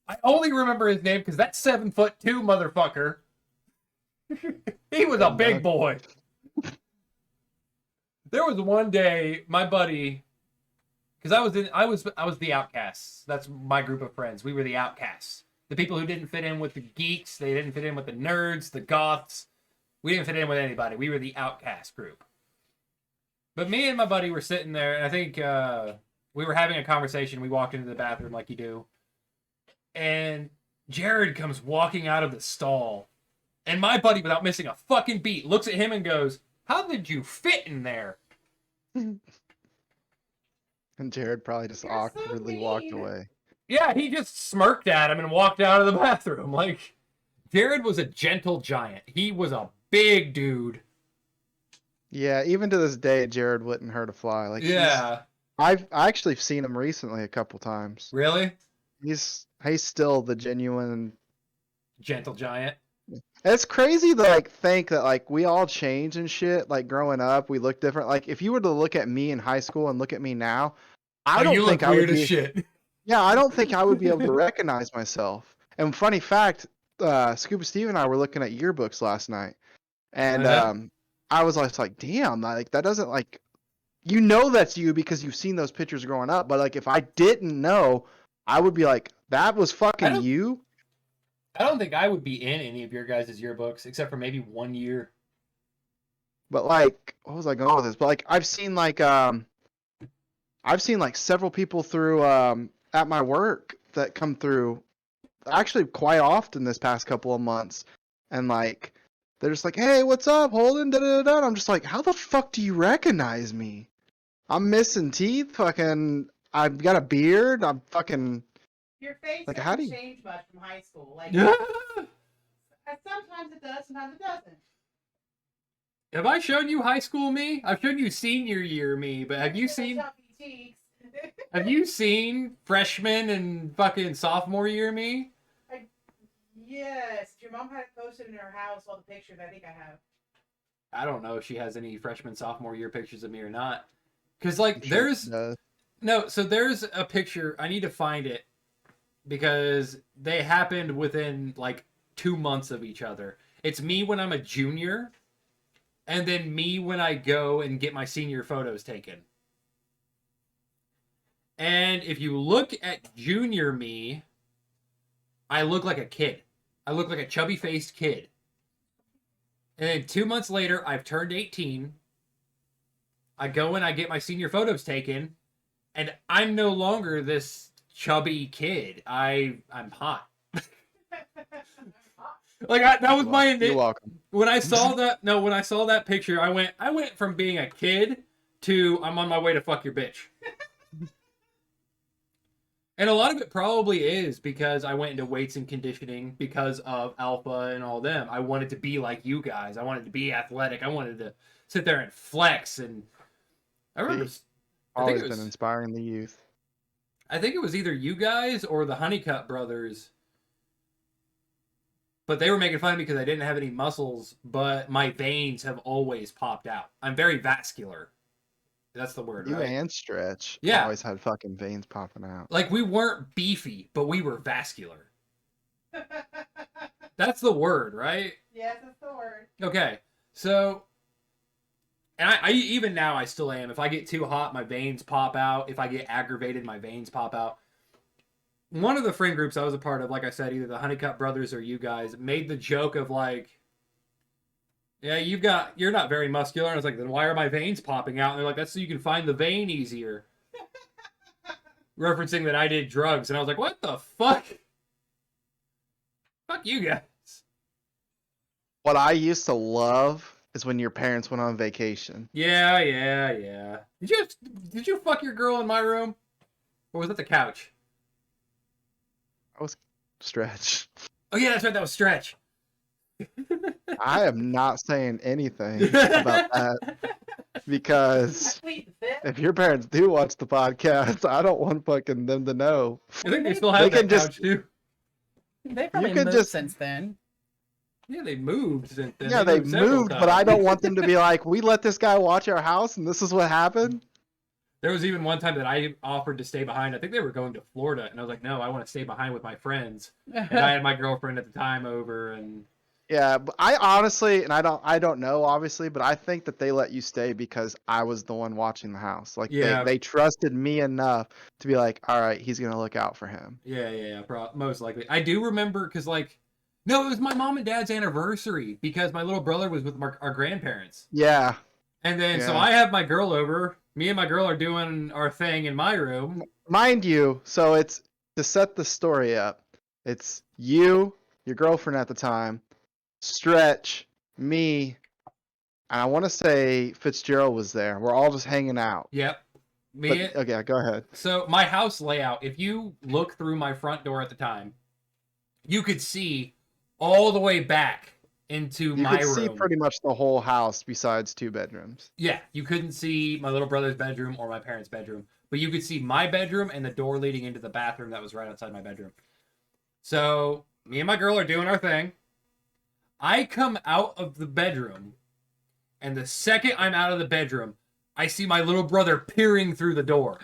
I only remember his name because that's 7'2" motherfucker. He was a big boy. There was one day, my buddy, because I was the outcasts. That's my group of friends. We were the outcasts. The people who didn't fit in with the geeks. They didn't fit in with the nerds, the goths. We didn't fit in with anybody. We were the outcast group. But me and my buddy were sitting there, and I think we were having a conversation. We walked into the bathroom like you do. And Jared comes walking out of the stall. And my buddy, without missing a fucking beat, looks at him and goes, "How did you fit in there?" And Jared probably just You're so awkwardly walked mean. away. Yeah, he just smirked at him and walked out of the bathroom. Like, Jared was a gentle giant. He was a big dude. Yeah, even to this day, Jared wouldn't hurt a fly. Like, Yeah. I've actually seen him recently a couple times. Really? He's still the genuine. Gentle giant. It's crazy to like think that like we all change and shit. Like growing up, we look different. Like if you were to look at me in high school and look at me now, I don't you think look I would weird be. as shit. Yeah, I don't think I would be able to recognize myself. And funny fact, Scuba Steve and I were looking at yearbooks last night, and Uh-huh. I was like, damn, like that doesn't like, that's you because you've seen those pictures growing up. But like, if I didn't know, I would be like, that was fucking don't- you. I don't think I would be in any of your guys' yearbooks, except for maybe 1 year. But like, what was I going with this? But like, I've seen like several people through at my work that come through actually quite often this past couple of months, and like they're just like, "Hey, what's up, Holden?" Da, da, da, da. And I'm just like, "How the fuck do you recognize me? I'm missing teeth. Fucking, I've got a beard. I'm fucking Your face like, how do doesn't you?" change much from high school. Like, Have sometimes it does, sometimes it doesn't. I shown you high school me? I've shown you senior year me, but have you Little seen chubby cheeks. have you seen freshman and fucking sophomore year me? Yes, your mom had it posted in her house. All the pictures I think I have. I don't know if she has any freshman sophomore year pictures of me or not. Cause like I'm sure there's it does. no, so there's a picture. I need to find it because they happened within like 2 months of each other. It's me when I'm a junior, and then me when I go and get my senior photos taken. And if you look at junior me, I look like a kid. I look like a chubby faced kid. And then 2 months later, I've turned 18. I go and I get my senior photos taken, and I'm no longer this chubby kid. I'm hot. Like that was my You're initial. welcome. When I saw that, no, when I saw that picture, I went from being a kid to I'm on my way to fuck your bitch. And a lot of it probably is because I went into weights and conditioning because of Alpha and all them. I wanted to be like you guys. I wanted to be athletic. I wanted to sit there and flex. And I remember, I think Always been inspiring the youth. I think it was either you guys or the Honeycutt brothers. But they were making fun of me because I didn't have any muscles, but my veins have always popped out. I'm very vascular. That's the word, You right? and Stretch Yeah. always had fucking veins popping out. Like, we weren't beefy, but we were vascular. That's the word, right? Yes, that's the word. Okay, so... And I even now, I still am. If I get too hot, my veins pop out. If I get aggravated, my veins pop out. One of the friend groups I was a part of, like I said, either the Honeycutt brothers or you guys, made the joke of like, yeah, you're not very muscular. And I was like, then why are my veins popping out? And they're like, that's so you can find the vein easier. Referencing that I did drugs. And I was like, what the fuck? Fuck you guys. What I used to love is when your parents went on vacation. Yeah. Did you fuck your girl in my room? Or was that the couch? I was Stretch. Oh yeah, that's right, that was Stretch. I am not saying anything about that because if your parents do watch the podcast, I don't want fucking them to know. I think they still have that couch too. They probably can moved just- since then. Yeah, they moved since then. Yeah, they several moved, but times. I don't want them to be like, we let this guy watch our house and this is what happened. There was even one time that I offered to stay behind. I think they were going to Florida, and I was like, no, I want to stay behind with my friends. And I had my girlfriend at the time over, and Yeah, but I honestly, and I don't know obviously, but I think that they let you stay because I was the one watching the house. Like Yeah. they trusted me enough to be like, all right, he's gonna look out for him. yeah, most likely. I do remember because no, it was my mom and dad's anniversary because my little brother was with our grandparents. Yeah. And then, so Yeah. I have my girl over. Me and my girl are doing our thing in my room. Mind you, so it's to set the story up. It's you, your girlfriend at the time, Stretch, me, and I want to say Fitzgerald was there. We're all just hanging out. Yep. But, okay, go ahead. So my house layout, if you look through my front door at the time, you could see all the way back into You my could see room. pretty much the whole house besides 2 bedrooms. Yeah, you couldn't see my little brother's bedroom or my parents' bedroom, but you could see my bedroom and the door leading into the bathroom that was right outside my bedroom. So me and my girl are doing our thing. I come out of the bedroom, and the second I'm out of the bedroom, I see my little brother peering through the door.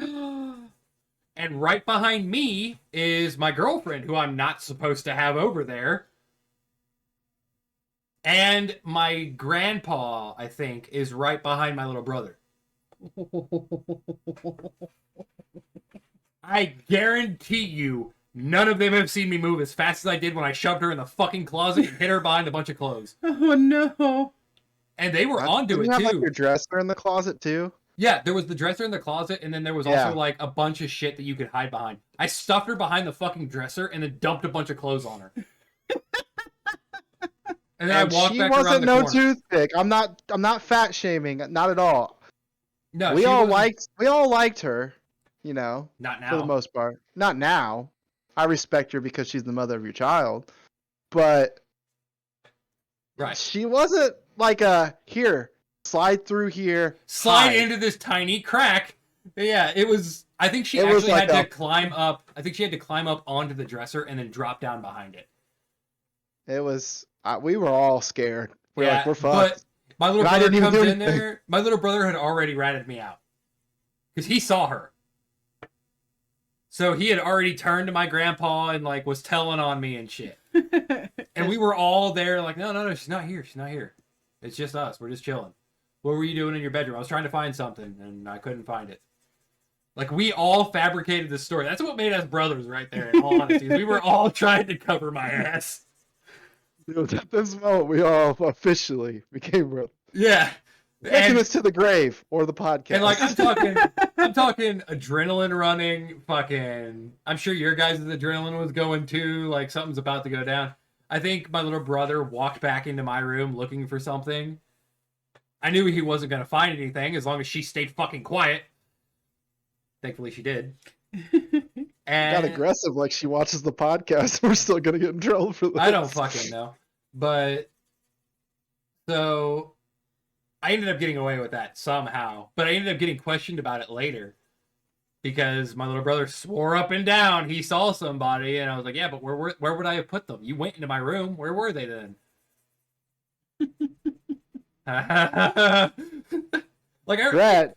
And right behind me is my girlfriend, who I'm not supposed to have over there. And my grandpa, I think, is right behind my little brother. I guarantee you, none of them have seen me move as fast as I did when I shoved her in the fucking closet and hit her behind a bunch of clothes. Oh no! And they were onto Didn't it you have like too. your dresser in the closet too? Yeah, there was the dresser in the closet, and then there was Yeah. also like a bunch of shit that you could hide behind. I stuffed her behind the fucking dresser and then dumped a bunch of clothes on her. And then And I walked she back around wasn't the no corner. toothpick. I'm not fat shaming, not at all. No, we she all wasn't- liked her, you know, Not for the now. most part. Not now. I respect her because she's the mother of your child, but Right. she wasn't like a here, slide through here, Slide hide. into this tiny crack. Yeah, it was. I think she It was actually like had a- to climb up. I think she had to climb up onto the dresser and then drop down behind it. It was. We were all scared. We're Yeah, like, we're fucked. But my little And I brother didn't even comes do in anything. there. My little brother had already ratted me out because he saw her. So he had already turned to my grandpa and like was telling on me and shit. And we were all there like, no, she's not here. She's not here. It's just us. We're just chilling. What were you doing in your bedroom? I was trying to find something and I couldn't find it. Like, we all fabricated this story. That's what made us brothers right there, in all honesty. We were all trying to cover my ass. It was at this moment we all officially became brothers. Yeah. Taking us to the grave or the podcast. And like I'm talking adrenaline running, fucking I'm sure your guys' adrenaline was going too, like something's about to go down. I think my little brother walked back into my room looking for something. I knew he wasn't gonna find anything as long as she stayed fucking quiet. Thankfully she did. And got aggressive, like she watches the podcast. We're still gonna get in trouble for this. I don't fucking know. But so I ended up getting away with that somehow. But I ended up getting questioned about it later. Because my little brother swore up and down he saw somebody, and I was like, yeah, but where would I have put them? You went into my room. Where were they then? Like Brett,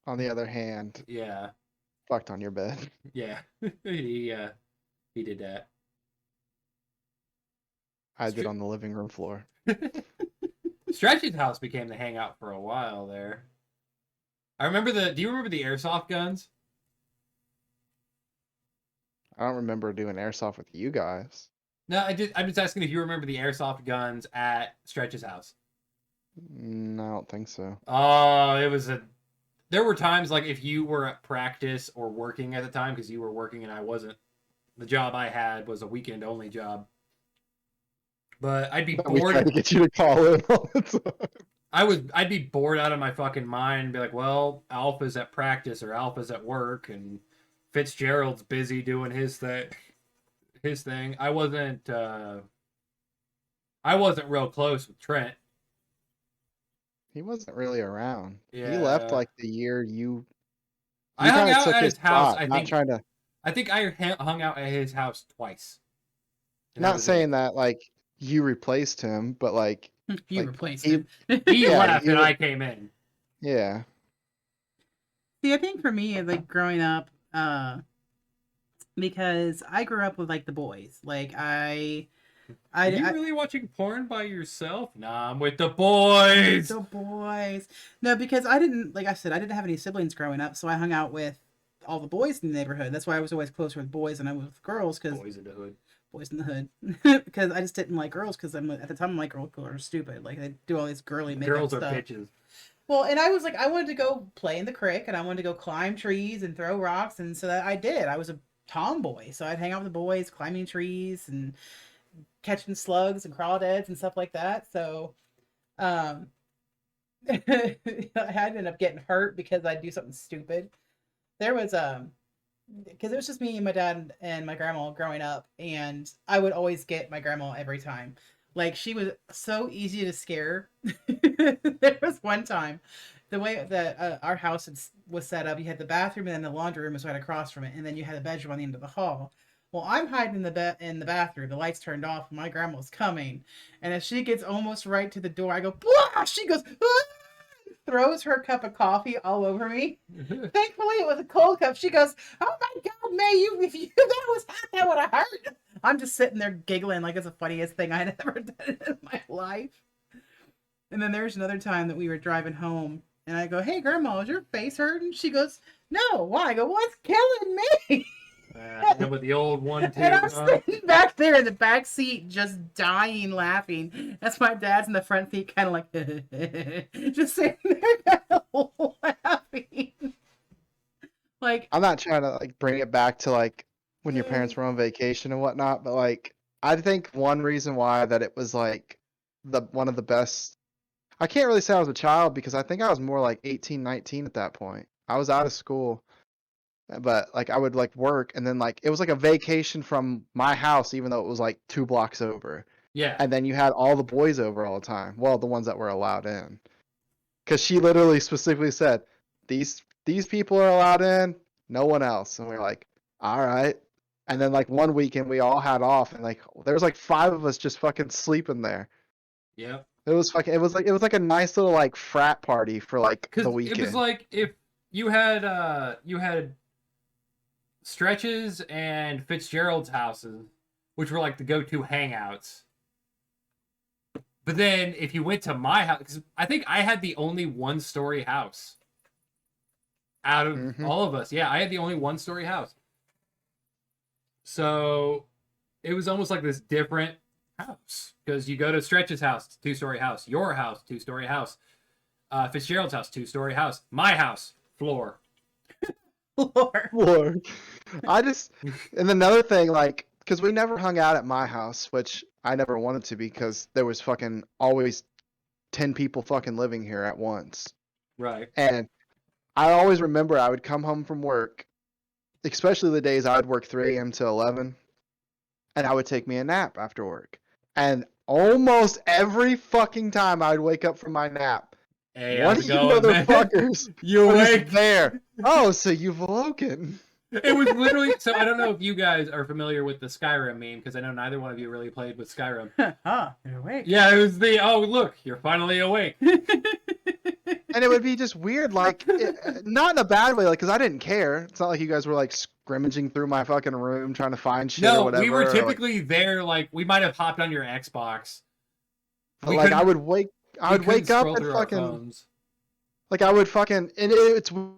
on the other hand, yeah, fucked on your bed. yeah, he did that. I did on the living room floor. Stretchy's house became the hangout for a while there. I remember do you remember the airsoft guns? I don't remember doing airsoft with you guys. No, I'm just asking if you remember the airsoft guns at Stretch's house. No, I don't think so. Oh, there were times like if you were at practice or working at the time, because you were working and I wasn't. The job I had was a weekend only job. But I'd be We bored. tried to get you to call in all the time. I'd be bored out of my fucking mind and be like, well, Alpha's at practice or Alpha's at work and Fitzgerald's busy doing his thing. I wasn't real close with Trent. He wasn't really around. Yeah. He left like the year you I hung kinda out took at his house. spot, I think I hung out at his house twice. And that not was saying that like you replaced him, but like You like, replaced he- him. He Yeah, left you and were- I came in. yeah. See, I think for me, like growing up, because I grew up with like the boys. Like Are you really watching porn by yourself? Nah, I'm with the boys. the boys. No, because I didn't, like I said, I didn't have any siblings growing up, so I hung out with all the boys in the neighborhood. That's why I was always closer with boys than I was with girls, because Boys in the hood. boys in the hood, because I just didn't like girls, because at the time I'm like, girls are stupid. Like they do all these girly makeup Girls are stuff. bitches. Well, and I was like, I wanted to go play in the creek, and I wanted to go climb trees and throw rocks, and so that I did. I was a tomboy, so I'd hang out with the boys, climbing trees and catching slugs and crawdads and stuff like that. So, I ended up getting hurt because I'd do something stupid. There was because it was just me and my dad and my grandma growing up, and I would always get my grandma every time. Like she was so easy to scare. There was one time, the way that our house was set up, you had the bathroom and then the laundry room was right across from it, and then you had the bedroom on the end of the hall. Well, I'm hiding in the bathroom. The lights turned off. And my grandma's coming, and as she gets almost right to the door, I go, "Blah!" She goes, "Ah!" Throws her cup of coffee all over me. Thankfully, it was a cold cup. She goes, "Oh my God, May! If you that was hot, that would have hurt." I'm just sitting there giggling like it's the funniest thing I had ever done in my life. And then there's another time that we were driving home, and I go, "Hey, Grandma, is your face hurting?" She goes, "No, why?" I go, "What's killing me?" With the old one too. And I'm sitting back there in the back seat, just dying laughing. That's my dad's in the front seat, kind of like, just sitting there, kind of laughing. Like, I'm not trying to like bring it back to like when your parents were on vacation and whatnot, but like I think one reason why that it was like one of the best. I can't really say I was a child because I think I was more like 18, 19 at that point. I was out of school, but like I would like work, and then like it was like a vacation from my house, even though it was like 2 blocks over. Yeah. And then you had all the boys over all the time. Well, the ones that were allowed in, because she literally specifically said these people are allowed in, no one else. And we were like, all right. And then like one weekend we all had off, and like there was like 5 of us just fucking sleeping there. Yep. It was like a nice little like frat party for like the weekend. It was like if you had Stretches and Fitzgerald's houses, which were like the go-to hangouts. But then if you went to my house, because I think I had the only 1-story house out of all of us. Yeah, I had the only 1-story house. So it was almost like this different house, because you go to Stretch's house, 2-story house, your house, 2-story house. Fitzgerald's house, 2-story house. My house, floor. Lord. Lord. And another thing, like, because we never hung out at my house, which I never wanted to because there was fucking always 10 people fucking living here at once. Right. And I always remember I would come home from work, especially the days I would work 3 a.m. to 11, and I would take me a nap after work. And almost every fucking time I would wake up from my nap, Hey, one how's of it you going, man? motherfuckers You was awake? there. Oh, so you've awoken. It was literally, so I don't know if you guys are familiar with the Skyrim meme, because I know neither one of you really played with Skyrim. You're awake. Yeah, it was the, oh, look, you're finally awake. And it would be just weird, like, not in a bad way, like, because I didn't care. It's not like you guys were, like, scrimmaging through my fucking room trying to find shit or No, whatever. we were or, like- typically there, like, we might have hopped on your Xbox. We like, couldn't- I would wake couldn't up scroll and through our fucking, phones. like, I would fucking, and it's weird,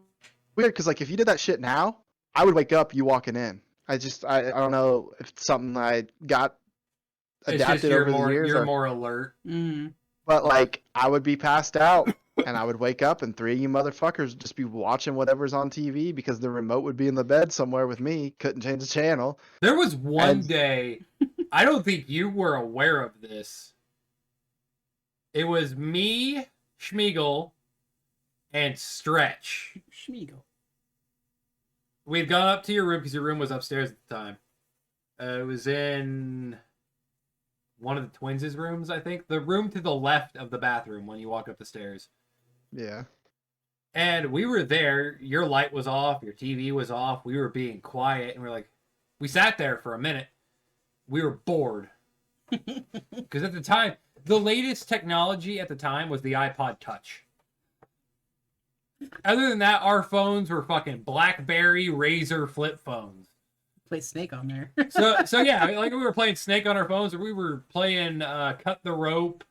because, like, if you did that shit now, I would wake up, you walking in. I don't know if it's something I got It's just adapted you're over more, the years. you're Or, more alert. Mm. but, like, I would be passed out, and I would wake up, and 3 of you motherfuckers would just be watching whatever's on TV, because the remote would be in the bed somewhere with me, couldn't change the channel. There was one And- day, I don't think you were aware of this. It was me, Schmiegel, and Stretch. Schmiegel. We had gone up to your room because your room was upstairs at the time. It was in one of the twins' rooms, I think. The room to the left of the bathroom when you walk up the stairs. Yeah. And we were there. Your light was off. Your TV was off. We were being quiet. And we're like, we sat there for a minute. We were bored. Because at the time, the latest technology at the time was the iPod Touch. Other than that, our phones were fucking BlackBerry Razor flip phones. Play Snake on there. So yeah, like we were playing Snake on our phones, or we were playing Cut the Rope,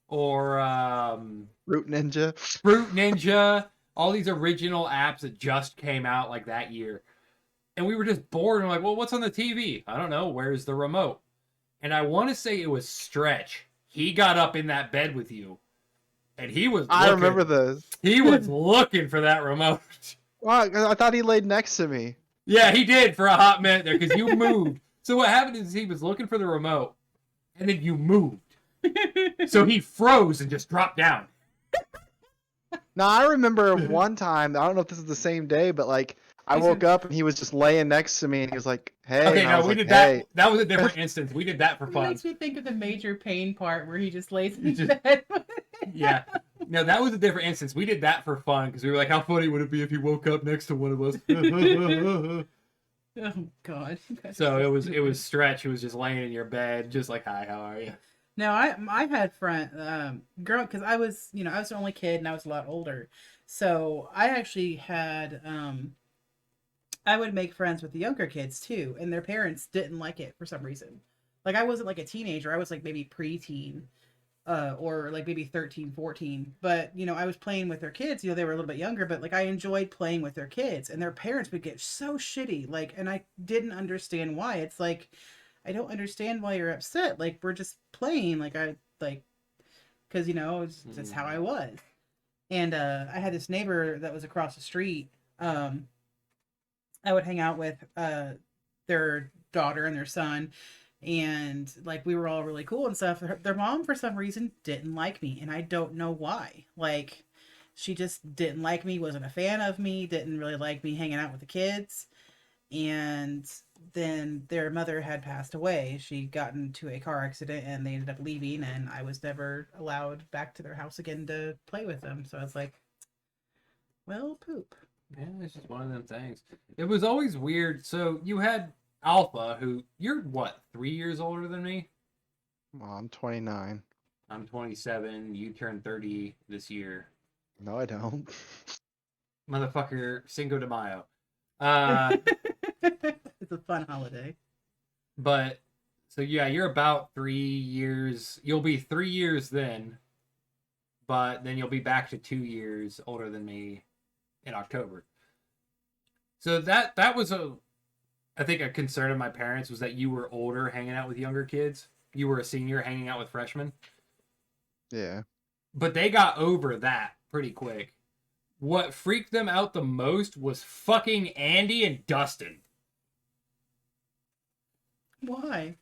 or Root Ninja. Fruit Ninja. All these original apps that just came out like that year, and we were just bored. And we're like, well, what's on the TV? I don't know. Where's the remote? And I want to say it was Stretch. He got up in that bed with you, and he was. I looking- remember this. He was looking for that remote. Well, I thought he laid next to me. Yeah, he did for a hot minute there because you moved. So what happened is he was looking for the remote, and then you moved. So he froze and just dropped down. Now, I remember one time, I don't know if this is the same day, but, like, I woke up and he was just laying next to me and he was like, hey. Okay, and I no, was we like, did hey. that. That was a different instance. We did that for It fun. makes me think of the Major Pain part where he just lays in He just- bed. Yeah. No, that was a different instance. We did that for fun because we were like, how funny would it be if he woke up next to one of us? Oh God. So it was Stretch who was just laying in your bed, just like, hi, how are you? No, I had girl, because I was the only kid and I was a lot older, so I actually had I would make friends with the younger kids too, and their parents didn't like it for some reason. Like I wasn't like a teenager, I was like maybe preteen, or like maybe 13, 14. But I was playing with their kids. They were a little bit younger, but like I enjoyed playing with their kids, and their parents would get so shitty. Like, and I didn't understand why. It's like, I don't understand why you're upset. Like, we're just playing. Like, because it's just how I was. And I had this neighbor that was across the street. I would hang out with their daughter and their son, and like we were all really cool and stuff. Their mom, for some reason, didn't like me, and I don't know why. Like, she just didn't like me, wasn't a fan of me, didn't really like me hanging out with the kids. And then their mother had passed away. She got into a car accident and they ended up leaving, and I was never allowed back to their house again to play with them. So I was like, well, poop. Yeah, it's just one of them things. It was always weird. So you had Alpha, who you're what, 3 years older than me? Well, I'm 29. I'm 27. You turn 30 this year. No, I don't. Motherfucker, Cinco de Mayo. It's a fun holiday. But so yeah, you're about 3 years. You'll be 3 years then, but then you'll be back to 2 years older than me in October. So that was I think a concern of my parents was that you were older hanging out with younger kids. You were a senior hanging out with freshmen. Yeah. But they got over that pretty quick. What freaked them out the most was fucking Andy and Dustin. Why?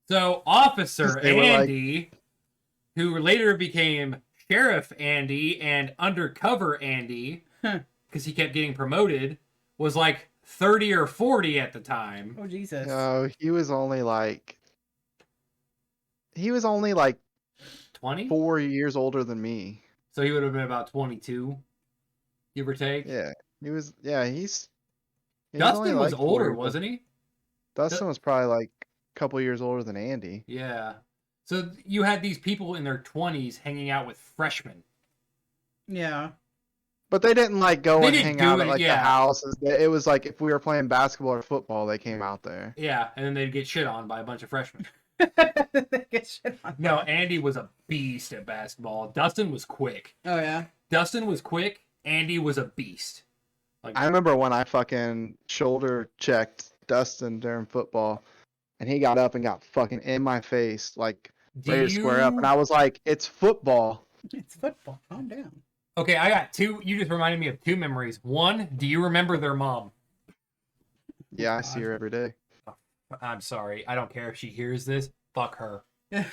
So Officer They were Andy, who later became Sheriff Andy and Undercover Andy, because he kept getting promoted, was like 30 or 40 at the time. Oh, Jesus. No, he was only like 20? 4 years older than me. So he would have been about 22, give or take. Yeah, he was. Yeah, he's Dustin only was like older, 40. wasn't he? Dustin was probably like a couple years older than Andy. Yeah. So you had these people in their 20s hanging out with freshmen. Yeah. But they didn't like go They and didn't hang do out it, at like yeah. the houses. It was like if we were playing basketball or football, they came out there. Yeah, and then they'd get shit on by a bunch of freshmen. They get shit on. No, Andy was a beast at basketball. Dustin was quick. Oh, yeah. Dustin was quick. Andy was a beast. Like, I remember when I fucking shoulder checked Dustin during football, and he got up and got fucking in my face, like ready to square up, and I was like, "It's football." It's football. Calm down. Okay, I got two. You just reminded me of two memories. One, do you remember their mom? Yeah, I see her every day. I'm sorry. I don't care if she hears this. Fuck her. Jeez.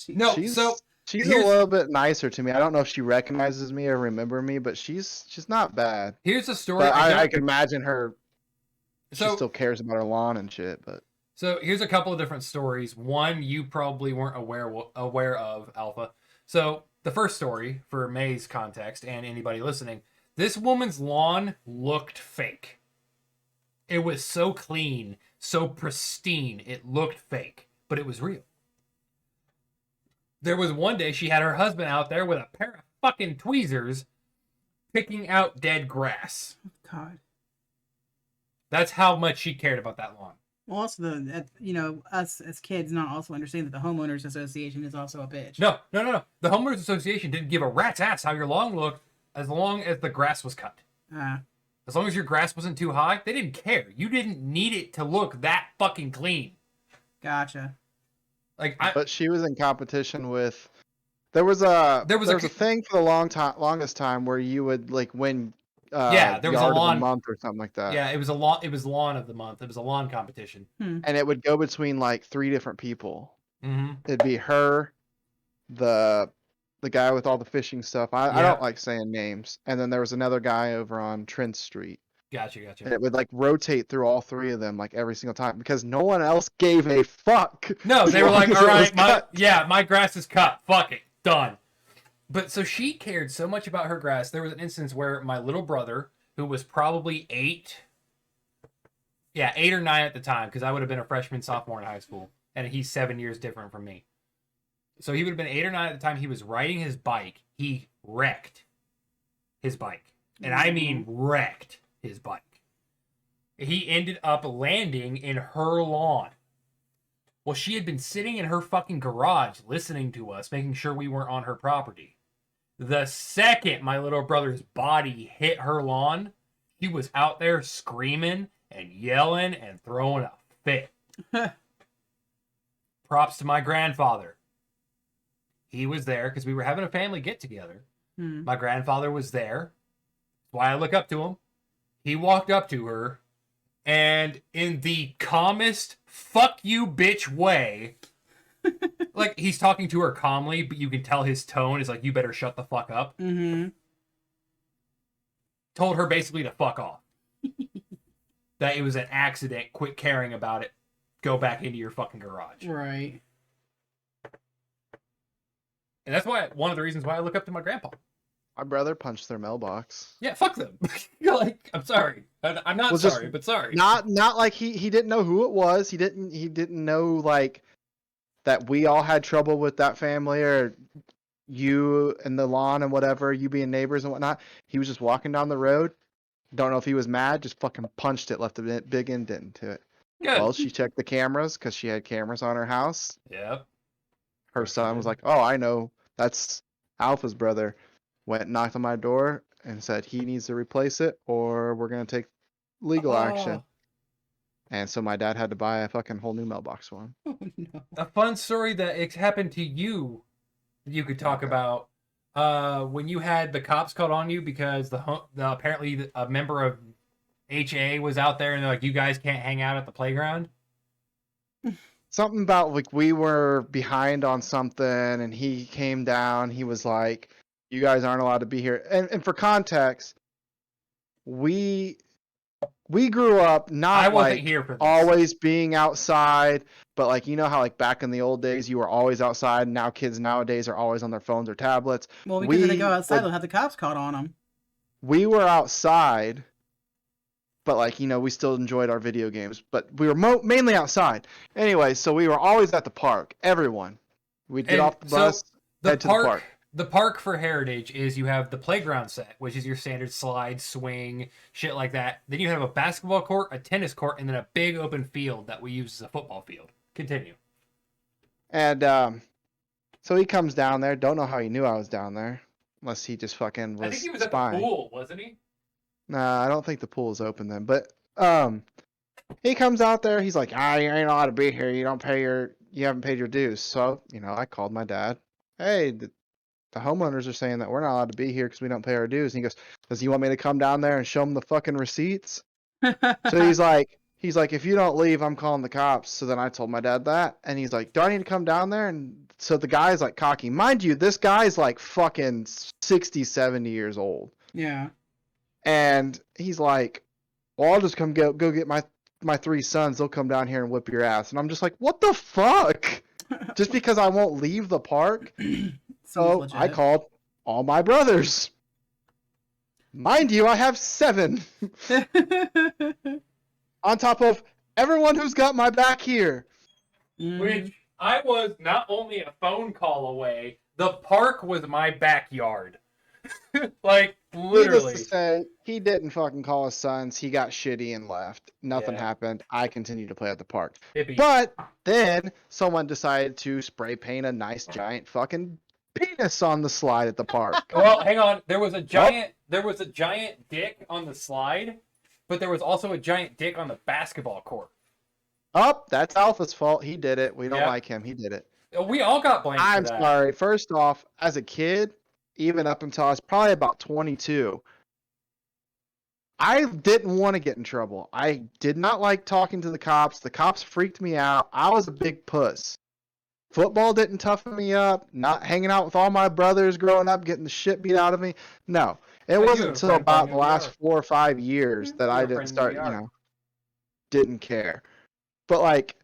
No, She's so a here's- little bit nicer to me. I don't know if she recognizes me or remember me, but she's not bad. here's the story. But I don't- can imagine her. She So- still cares about her lawn and shit. But So here's a couple of different stories. One you probably weren't aware of, Alpha. So the first story, for May's context and anybody listening, this woman's lawn looked fake. It was so clean, so pristine, it looked fake, but it was real. There was one day she had her husband out there with a pair of fucking tweezers picking out dead grass. God. That's how much she cared about that lawn. Well, also, us as kids not also understand that the homeowners association is also a bitch. No. The homeowners association didn't give a rat's ass how your lawn looked as long as the grass was cut. As long as your grass wasn't too high, they didn't care. You didn't need it to look that fucking clean. Gotcha. but she was in competition with. There was a thing for the longest time where you would like win. Yeah, there was a yard lawn- of the month or something like that. Yeah, it was lawn of the month. It was a lawn competition. And it would go between like 3 different people. Mm-hmm. It'd be her, the guy with all the fishing stuff. I Yeah. don't like saying names. And then there was another guy over on Trent Street. Gotcha. And it would like rotate through all 3 of them like every single time because no one else gave a fuck. No, they as were long like, as all it was right, cut." my grass is cut. Fuck it. Done. But so she cared so much about her grass. There was an instance where my little brother, who was probably 8 or 9 at the time, because I would have been a freshman, sophomore in high school, and he's 7 years different from me. So he would have been 8 or 9 at the time. He was riding his bike. He wrecked his bike. And I mean wrecked his bike. He ended up landing in her lawn. Well, she had been sitting in her fucking garage listening to us, making sure we weren't on her property. The second my little brother's body hit her lawn, she was out there screaming and yelling and throwing a fit. Props to my grandfather. He was there because we were having a family get together. My grandfather was there. That's why I look up to him. He walked up to her and in the calmest fuck you bitch way, like he's talking to her calmly, but you can tell his tone is like, you better shut the fuck up. Mm-hmm. Told her basically to fuck off. That it was an accident. Quit caring about it. Go back into your fucking garage. Right. And that's why one of the reasons why I look up to my grandpa. My brother punched their mailbox. Yeah, fuck them. Like, I'm sorry. I'm not Well, just sorry, but sorry. Not like he didn't know who it was. He didn't know like that we all had trouble with that family or you and the lawn and whatever, you being neighbors and whatnot. He was just walking down the road. Don't know if he was mad, just fucking punched it, left a big indent to it. Good. Well, she checked the cameras because she had cameras on her house. Yep. Her son was like, "Oh, I know. That's Alpha's brother." Went and knocked on my door and said he needs to replace it or we're going to take legal action. And so my dad had to buy a fucking whole new mailbox for him. Oh, no. A fun story that it happened to you that you could talk Okay. about. When you had the cops called on you because apparently a member of HA was out there and they're like, you guys can't hang out at the playground. Something about like we were behind on something and he came down. He was like, "You guys aren't allowed to be here." And for context, we grew up I not wasn't like here for this. always being outside, but like you know how like back in the old days you were always outside. And now kids nowadays are always on their phones or tablets. Well, because if they go We outside, would- they'll have the cops caught on them. we were outside, but like you know we still enjoyed our video games, but we were mainly outside. Anyway, so we were always at the park. Everyone, we'd get And off the bus, head to the park. The park for Heritage is you have the playground set, which is your standard slide, swing, shit like that. Then you have a basketball court, a tennis court, and then a big open field that we use as a football field. Continue. And so he comes down there. Don't know how he knew I was down there, unless he just fucking was I think he was spying. at the pool, wasn't he? Nah, I don't think the pool is open then. But he comes out there. He's like, "I ain't allowed to be here. You haven't paid your dues." So you know, I called my dad. Hey, the homeowners are saying that we're not allowed to be here because we don't pay our dues. And he goes, "Does he want me to come down there and show him the fucking receipts?" So he's like, "If you don't leave, I'm calling the cops." So then I told my dad that, and he's like, "Do I need to come down there?" And so the guy's like cocky. Mind you, this guy's like fucking 60, 70 years old. Yeah. And he's like, "Well, I'll just come go get my three sons. They'll come down here and whip your ass." And I'm just like, "What the fuck?" Just because I won't leave the park. So Seems I legit. called all my brothers. Mind you, I have 7 on top of everyone who's got my back here. Which I was not only a phone call away, the park was my backyard. Like, literally. Needless to say, he didn't fucking call his sons. He got shitty and left. Nothing Yeah. happened. I continued to play at the park. Hippie. But then someone decided to spray paint a nice giant fucking penis on the slide at the park. Well, hang on. There was a giant dick on the slide, but there was also a giant dick on the basketball court. Oh, that's Alpha's fault. He did it. We don't Yep. like him. He did it. We all got blamed I'm for that. sorry. First off, as a kid, even up until I was probably about 22, I didn't want to get in trouble. I did not like talking to the cops. The cops freaked me out. I was a big puss. Football didn't toughen me up. Not hanging out with all my brothers growing up, getting the shit beat out of me. No. It But you wasn't were a until friend about from the last New 4 or 5 years that You I were a didn't friend from start, New York. didn't care. But like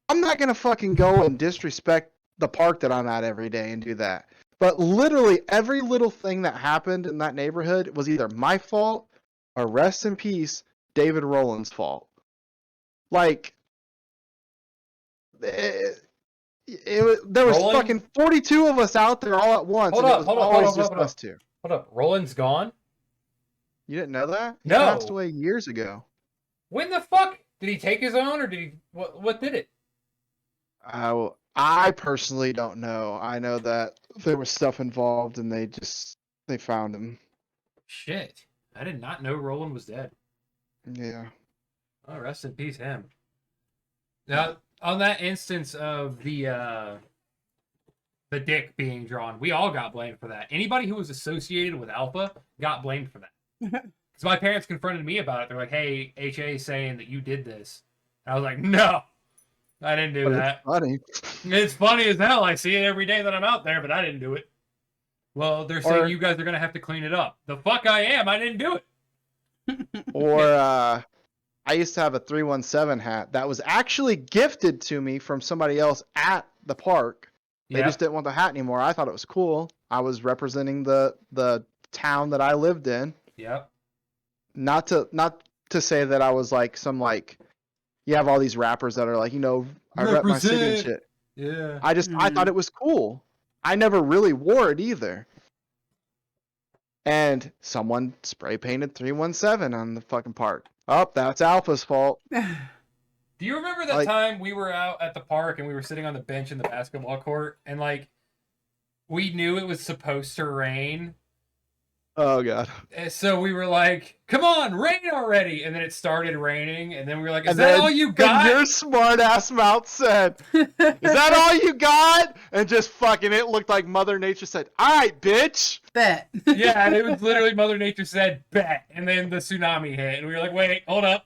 I'm not gonna fucking go and disrespect the park that I'm at every day and do that. But literally every little thing that happened in that neighborhood was either my fault or, rest in peace, David Rowland's fault. Like there was Rowland? fucking 42 of us out there all at once, Hold and up, it was hold up, always hold up, just hold up. us two. Hold up. Roland's gone? You didn't know that? He No. passed away years ago. When the fuck? Did he take his own or did he what did it? I personally don't know. I know that there was stuff involved, and they found him. Shit. I did not know Roland was dead. Yeah. Oh, rest in peace, him. Now, on that instance of the dick being drawn, we all got blamed for that. Anybody who was associated with Alpha got blamed for that. Because my parents confronted me about it. They're like, "Hey, HA is saying that you did this." And I was like, "No, I didn't do But that." it's funny. It's funny as hell. I see it every day that I'm out there, but I didn't do it. Well, they're saying Or- you guys are gonna have to clean it up. The fuck I am. I didn't do it. Or I used to have a 317 hat that was actually gifted to me from somebody else at the park. They Yeah. just didn't want the hat anymore. I thought it was cool. I was representing the town that I lived in. Yep. Not to say that I was like some like you have all these rappers that are like, I rep my city and Represent. shit. Yeah. I thought it was cool. I never really wore it either. And someone spray painted 317 on the fucking park. Oh, that's Alpha's fault. Do you remember that Like- time we were out at the park and we were sitting on the bench in the basketball court and like we knew it was supposed to rain, Oh god. And so we were like, come on, rain already. And then it started raining. And then we were like, is And that then- all you And got? your smart ass mouth said, "Is that all you got?" And just fucking, it looked like Mother Nature said, "All right, bitch." Bet. Yeah, and it was literally Mother Nature said, bet. And then the tsunami hit. And we were like, wait, hold up.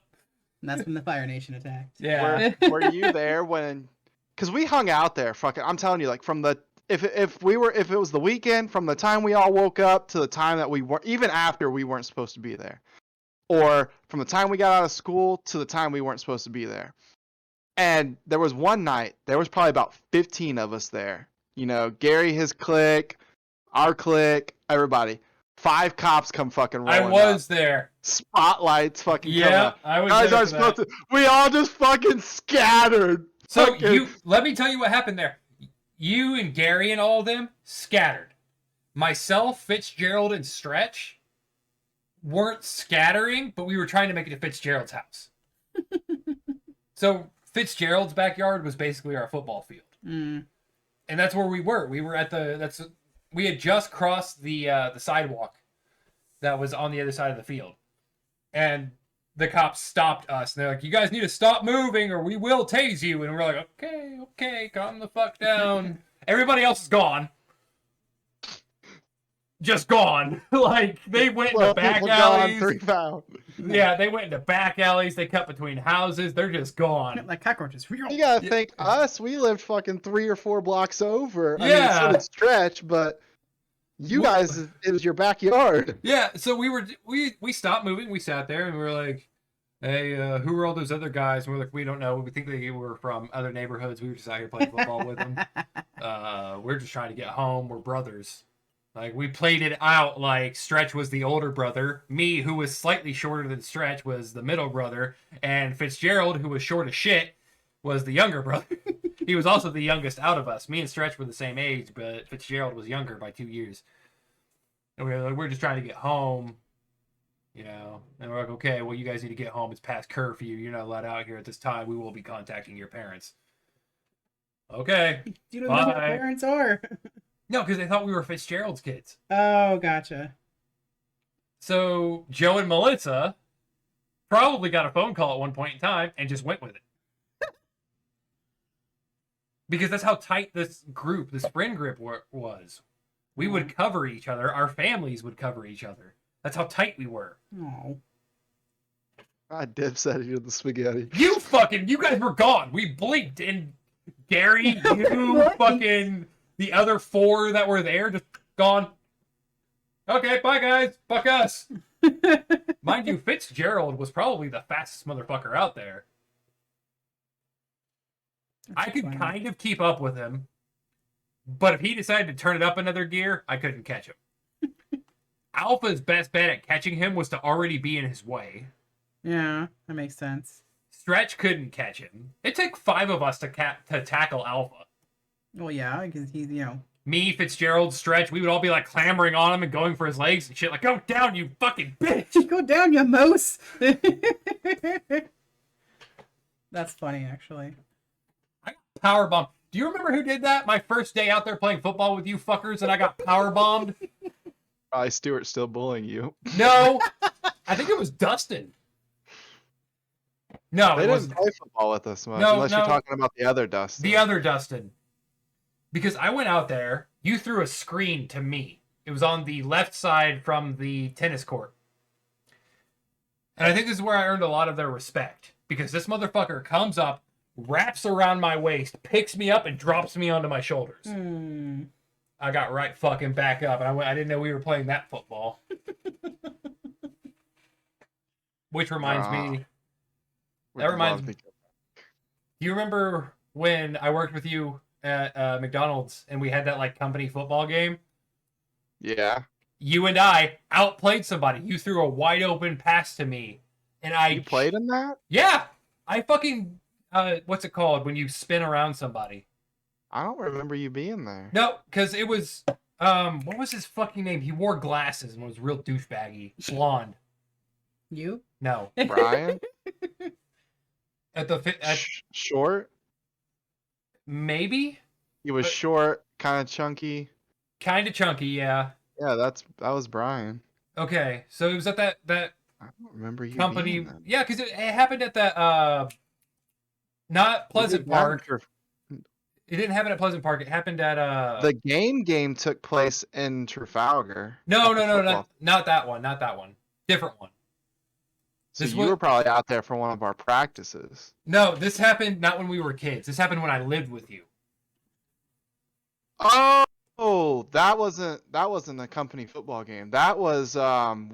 And that's when the Fire Nation attacked. Yeah. Were you there when? Because we hung out there. Fucking, I'm telling you, like from the if it was the weekend, from the time we all woke up to the time that we were, even after we weren't supposed to be there, or from the time we got out of school to the time we weren't supposed to be there. And there was one night, there was probably about 15 of us there. You know, Gary, his clique, our clique, everybody. 5 cops come fucking rolling I was up. there. Spotlights fucking come Yeah, up. I was Guys there are for supposed that. to. We all just fucking scattered. So Fucking- let me tell you what happened there. You and Gary and all of them scattered. Myself, Fitzgerald, and Stretch weren't scattering, but we were trying to make it to Fitzgerald's house. So Fitzgerald's backyard was basically our football field. Mm. And that's where we were. We were at we had just crossed the sidewalk that was on the other side of the field. And the cops stopped us, and they're like, you guys need to stop moving or we will tase you. And we're like, okay, calm the fuck down. Everybody else is gone. Just gone. Like, they went into 12 back people gone, alleys. 3 found. Yeah, they went into back alleys. They cut between houses. They're just gone. Like cockroaches. You gotta Yeah. think, us, we lived fucking 3 or 4 blocks over. I mean, Yeah. so did Stretch, but you Well- guys, it was your backyard. Yeah, so we stopped moving. We sat there and we were like, hey, who are all those other guys? And we're like, we don't know. We think they were from other neighborhoods. We were just out here playing football with them. We're just trying to get home. We're brothers. Like, we played it out like Stretch was the older brother. Me, who was slightly shorter than Stretch, was the middle brother. And Fitzgerald, who was short as shit, was the younger brother. He was also the youngest out of us. Me and Stretch were the same age, but Fitzgerald was younger by 2 years. And we were like, we're just trying to get home, you know. And we're like, okay, well, you guys need to get home. It's past curfew. You're not allowed out here at this time. We will be contacting your parents. Okay. You don't know who Bye. our parents are. No, because they thought we were Fitzgerald's kids. Oh, gotcha. So Joe and Melissa probably got a phone call at one point in time and just went with it. Because that's how tight this group, this friend group was. We would cover each other. Our families would cover each other. That's how tight we were. Oh. I dipsetted you to the spaghetti. You guys were gone. We blinked, and Gary, you, What? fucking the other 4 that were there, just gone. Okay, bye guys. Fuck us. Mind you, Fitzgerald was probably the fastest motherfucker out there. I could kind of keep up with him, but if he decided to turn it up another gear, I couldn't catch him. Alpha's best bet at catching him was to already be in his way. Yeah, that makes sense. Stretch couldn't catch him. It took 5 of us to tackle Alpha. Well, yeah, because he's, Me, Fitzgerald, Stretch, we would all be like clamoring on him and going for his legs and shit. Like, go down, you fucking bitch! go down, you mouse. That's funny, actually. I got powerbombed. Do you remember who did that? My first day out there playing football with you fuckers, and I got powerbombed. Probably Stuart's still bullying you. No, I think it was Dustin. No, They it didn't wasn't. play football with us much, No, unless no. you're talking about the other Dustin. The other Dustin. Because I went out there, you threw a screen to me. It was on the left side from the tennis court. And I think this is where I earned a lot of their respect. Because this motherfucker comes up, wraps around my waist, picks me up, and drops me onto my shoulders. Hmm. I got right fucking back up, and I didn't know we were playing that football. Which reminds me, Would that reminds love me- to- do you remember when I worked with you at McDonald's and we had that like company football game? Yeah. You and I outplayed somebody. You threw a wide open pass to me, and You played in that? Yeah, I fucking what's it called when you spin around somebody? I don't remember you being there. No, because it was what was his fucking name? He wore glasses and was real douchebaggy, blonde. You? No, Brian? at Short? maybe He was But- short, kind of chunky. kind of chunky. Yeah, Yeah, that was Brian. Okay, so it was at that I don't remember you company. being there. Yeah, because it happened at that not We Pleasant did that in Park. It didn't happen at Pleasant Park. It happened at The game took place in Trafalgar. no at the no no football. not that one, not that one, different one. So This you was were probably out there for one of our practices. no. This happened not when we were kids. This happened when I lived with you. Oh, that wasn't a company football game. That was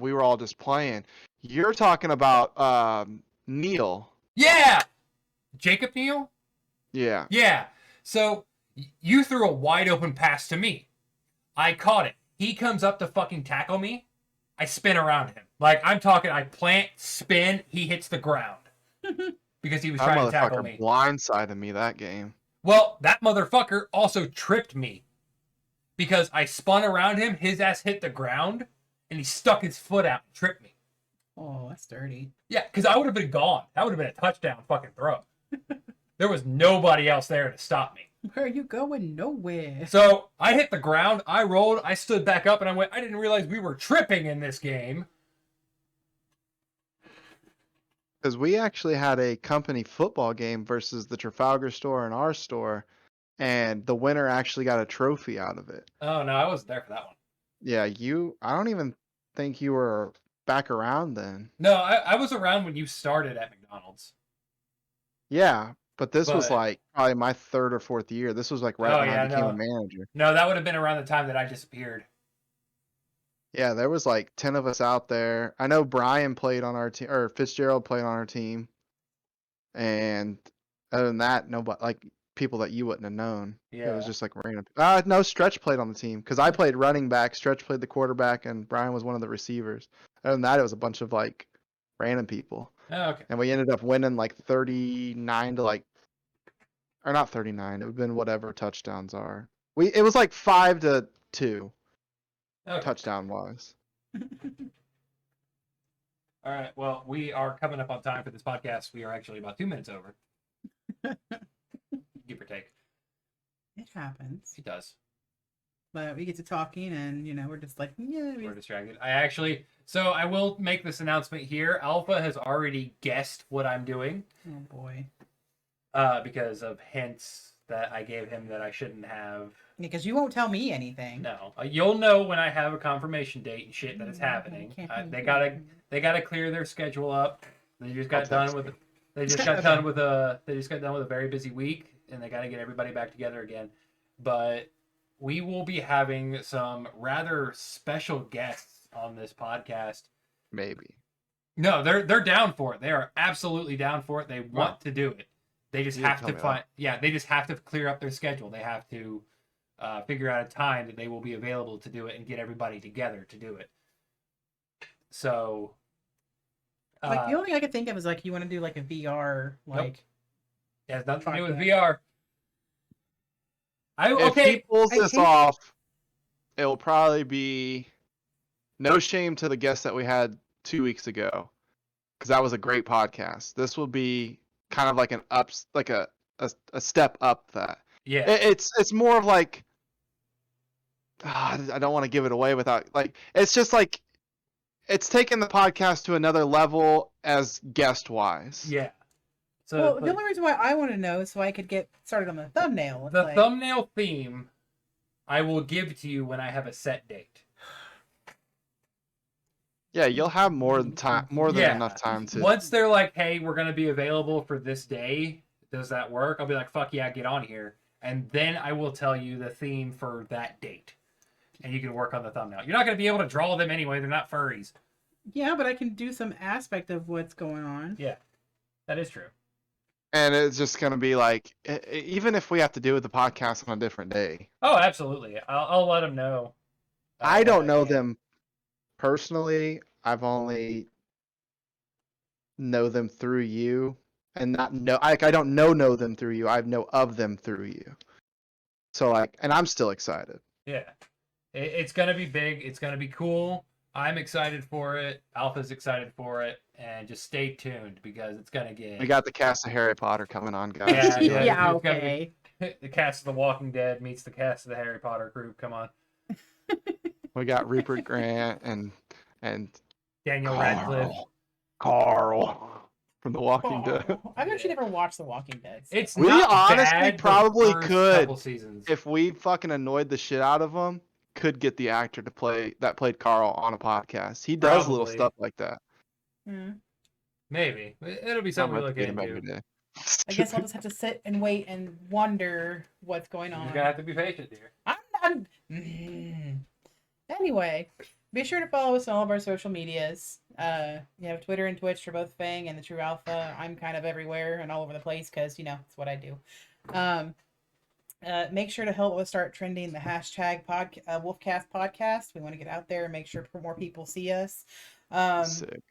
we were all just playing. You're talking about Neil. Yeah, Jacob Neal. Yeah. Yeah. So you threw a wide open pass to me. I caught it. He comes up to fucking tackle me. I spin around him. Like, I'm talking, I plant, spin, he hits the ground. Because he was That trying to tackle motherfucker me. blindsided me that game. Well, that motherfucker also tripped me. Because I spun around him, his ass hit the ground, and he stuck his foot out and tripped me. Oh, that's dirty. Yeah, because I would have been gone. That would have been a touchdown fucking throw. There was nobody else there to stop me. Where are you going? Nowhere. So I hit the ground, I rolled, I stood back up, and I went, I didn't realize we were tripping in this game. Because we actually had a company football game versus the Trafalgar store and our store, and the winner actually got a trophy out of it. Oh, no, I wasn't there for that one. Yeah, I don't even think you were back around then. No, I was around when you started at McDonald's. Yeah, but this was But- like probably my third or fourth year. This was like right when I became a manager. No, that would have been around the time that I disappeared. Yeah, there was like 10 of us out there. I know Brian played on our team, or Fitzgerald played on our team. And other than that, nobody, like people that you wouldn't have known. It was Yeah. just like random. No, Stretch played on the team because I played running back, Stretch played the quarterback, and Brian was one of the receivers. Other than that, it was a bunch of like random people. Oh, okay. And we ended up winning like 39 to like, or not 39. It would have been whatever touchdowns are. It was like 5-2 Okay. touchdown wise. All right. Well, we are coming up on time for this podcast. We are actually about 2 minutes over. Give or take. It happens. It does. But we get to talking and, we're just like, yeah. We're distracted. So I will make this announcement here. Alpha has already guessed what I'm doing. Oh, boy. Because of hints that I gave him that I shouldn't have. Because you won't tell me anything. No, you'll know when I have a confirmation date and shit that it's happening. They gotta clear their schedule up. They just got done with a very busy week, and they gotta get everybody back together again. But we will be having some rather special guests on this podcast. Maybe. No, they're down for it. They are absolutely down for it. They want to do it. They just have to find. Yeah, they just have to clear up their schedule. They have to figure out a time that they will be available to do it and get everybody together to do it. So, Like, the only thing I could think of is like you want to do like a VR it has nothing to do with podcast. VR. If he pulls I this think- off, it will probably be no shame to the guest that we had 2 weeks ago, because that was a great podcast. This will be kind of like a step up. That Yeah, it's more of like I don't want to give it away without like it's just like it's taking the podcast to another level as guest wise. yeah. So Well, the only reason why I want to know is so I could get started on the thumbnail. It's the like, thumbnail theme I will give to you when I have a set date. Yeah, you'll have more than enough time to. Once they're like, hey, we're going to be available for this day, does that work? I'll be like, fuck yeah, get on here. And then I will tell you the theme for that date. And you can work on the thumbnail. You're not going to be able to draw them anyway. They're not furries. Yeah, but I can do some aspect of what's going on. Yeah, that is true. And it's just going to be like, even if we have to do the podcast on a different day. Oh, absolutely. I'll let them know. I don't know them personally. I've only know them through you, and not know. I don't know them through you. I know of them through you. So like, and I'm still excited. Yeah, it's gonna be big. It's gonna be cool. I'm excited for it. Alpha's excited for it, and just stay tuned because it's gonna get. We got the cast of Harry Potter coming on, guys. Yeah, Yeah, it's gonna okay. the cast of The Walking Dead meets the cast of the Harry Potter group. Come on. We got Rupert Grant and and Daniel Radcliffe. Carl from The Walking Dead. I've actually never watched The Walking Dead. So. It's We not honestly bad the probably first could, couple seasons. if we fucking annoyed the shit out of him, could get the actor to played Carl on a podcast. He does little Probably. stuff like that. Maybe it'll be something we look into. I guess I'll just have to sit and wait and wonder what's going on. You're gonna have to be patient, dear. Anyway, be sure to follow us on all of our social medias. You have Twitter and Twitch for both Fang and the Tru Alpha. I'm kind of everywhere and all over the place because, it's what I do. Make sure to help us start trending the hashtag Wolfcast podcast. We want to get out there and make sure more people see us. Sick.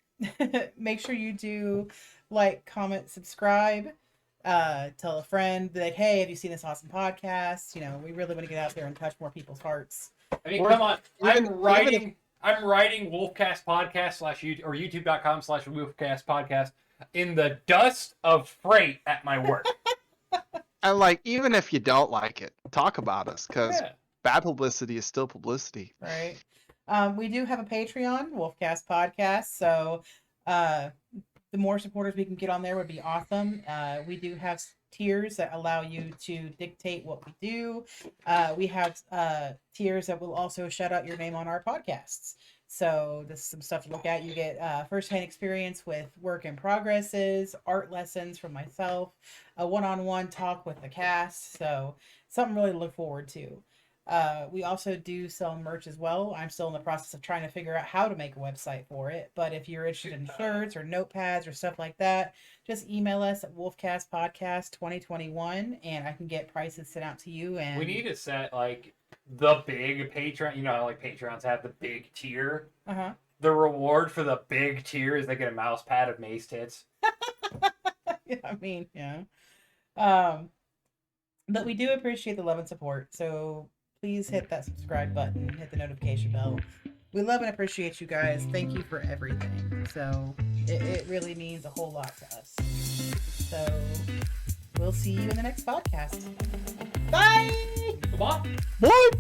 Make sure you do like, comment, subscribe. Tell a friend, be like, hey, have you seen this awesome podcast? We really want to get out there and touch more people's hearts. I mean, come on. I'm writing Wolfcast podcast / or youtube.com/Wolfcast podcast in the dust of freight at my work. And even if you don't like it, talk about us, because bad publicity is still publicity. Right. We do have a Patreon, Wolfcast Podcast. So the more supporters we can get on there would be awesome. We do have tiers that allow you to dictate what we do. We have tiers that will also shout out your name on our podcasts. So this is some stuff to look at. You get firsthand experience with work in progresses, art lessons from myself, a one-on-one talk with the cast. So something really to look forward to. We also do sell merch as well. I'm still in the process of trying to figure out how to make a website for it. But if you're interested in shirts or notepads or stuff like that, just email us at wolfcastpodcast2021 and I can get prices sent out to you. And we need to set the big Patreon. You know how Patreons have the big tier? Uh-huh. The reward for the big tier is they get a mouse pad of Mace tits. Yeah. But we do appreciate the love and support. So please hit that subscribe button, hit the notification bell. We love and appreciate you guys. Thank you for everything. So it really means a whole lot to us. So we'll see you in the next podcast. Bye! Come on. What?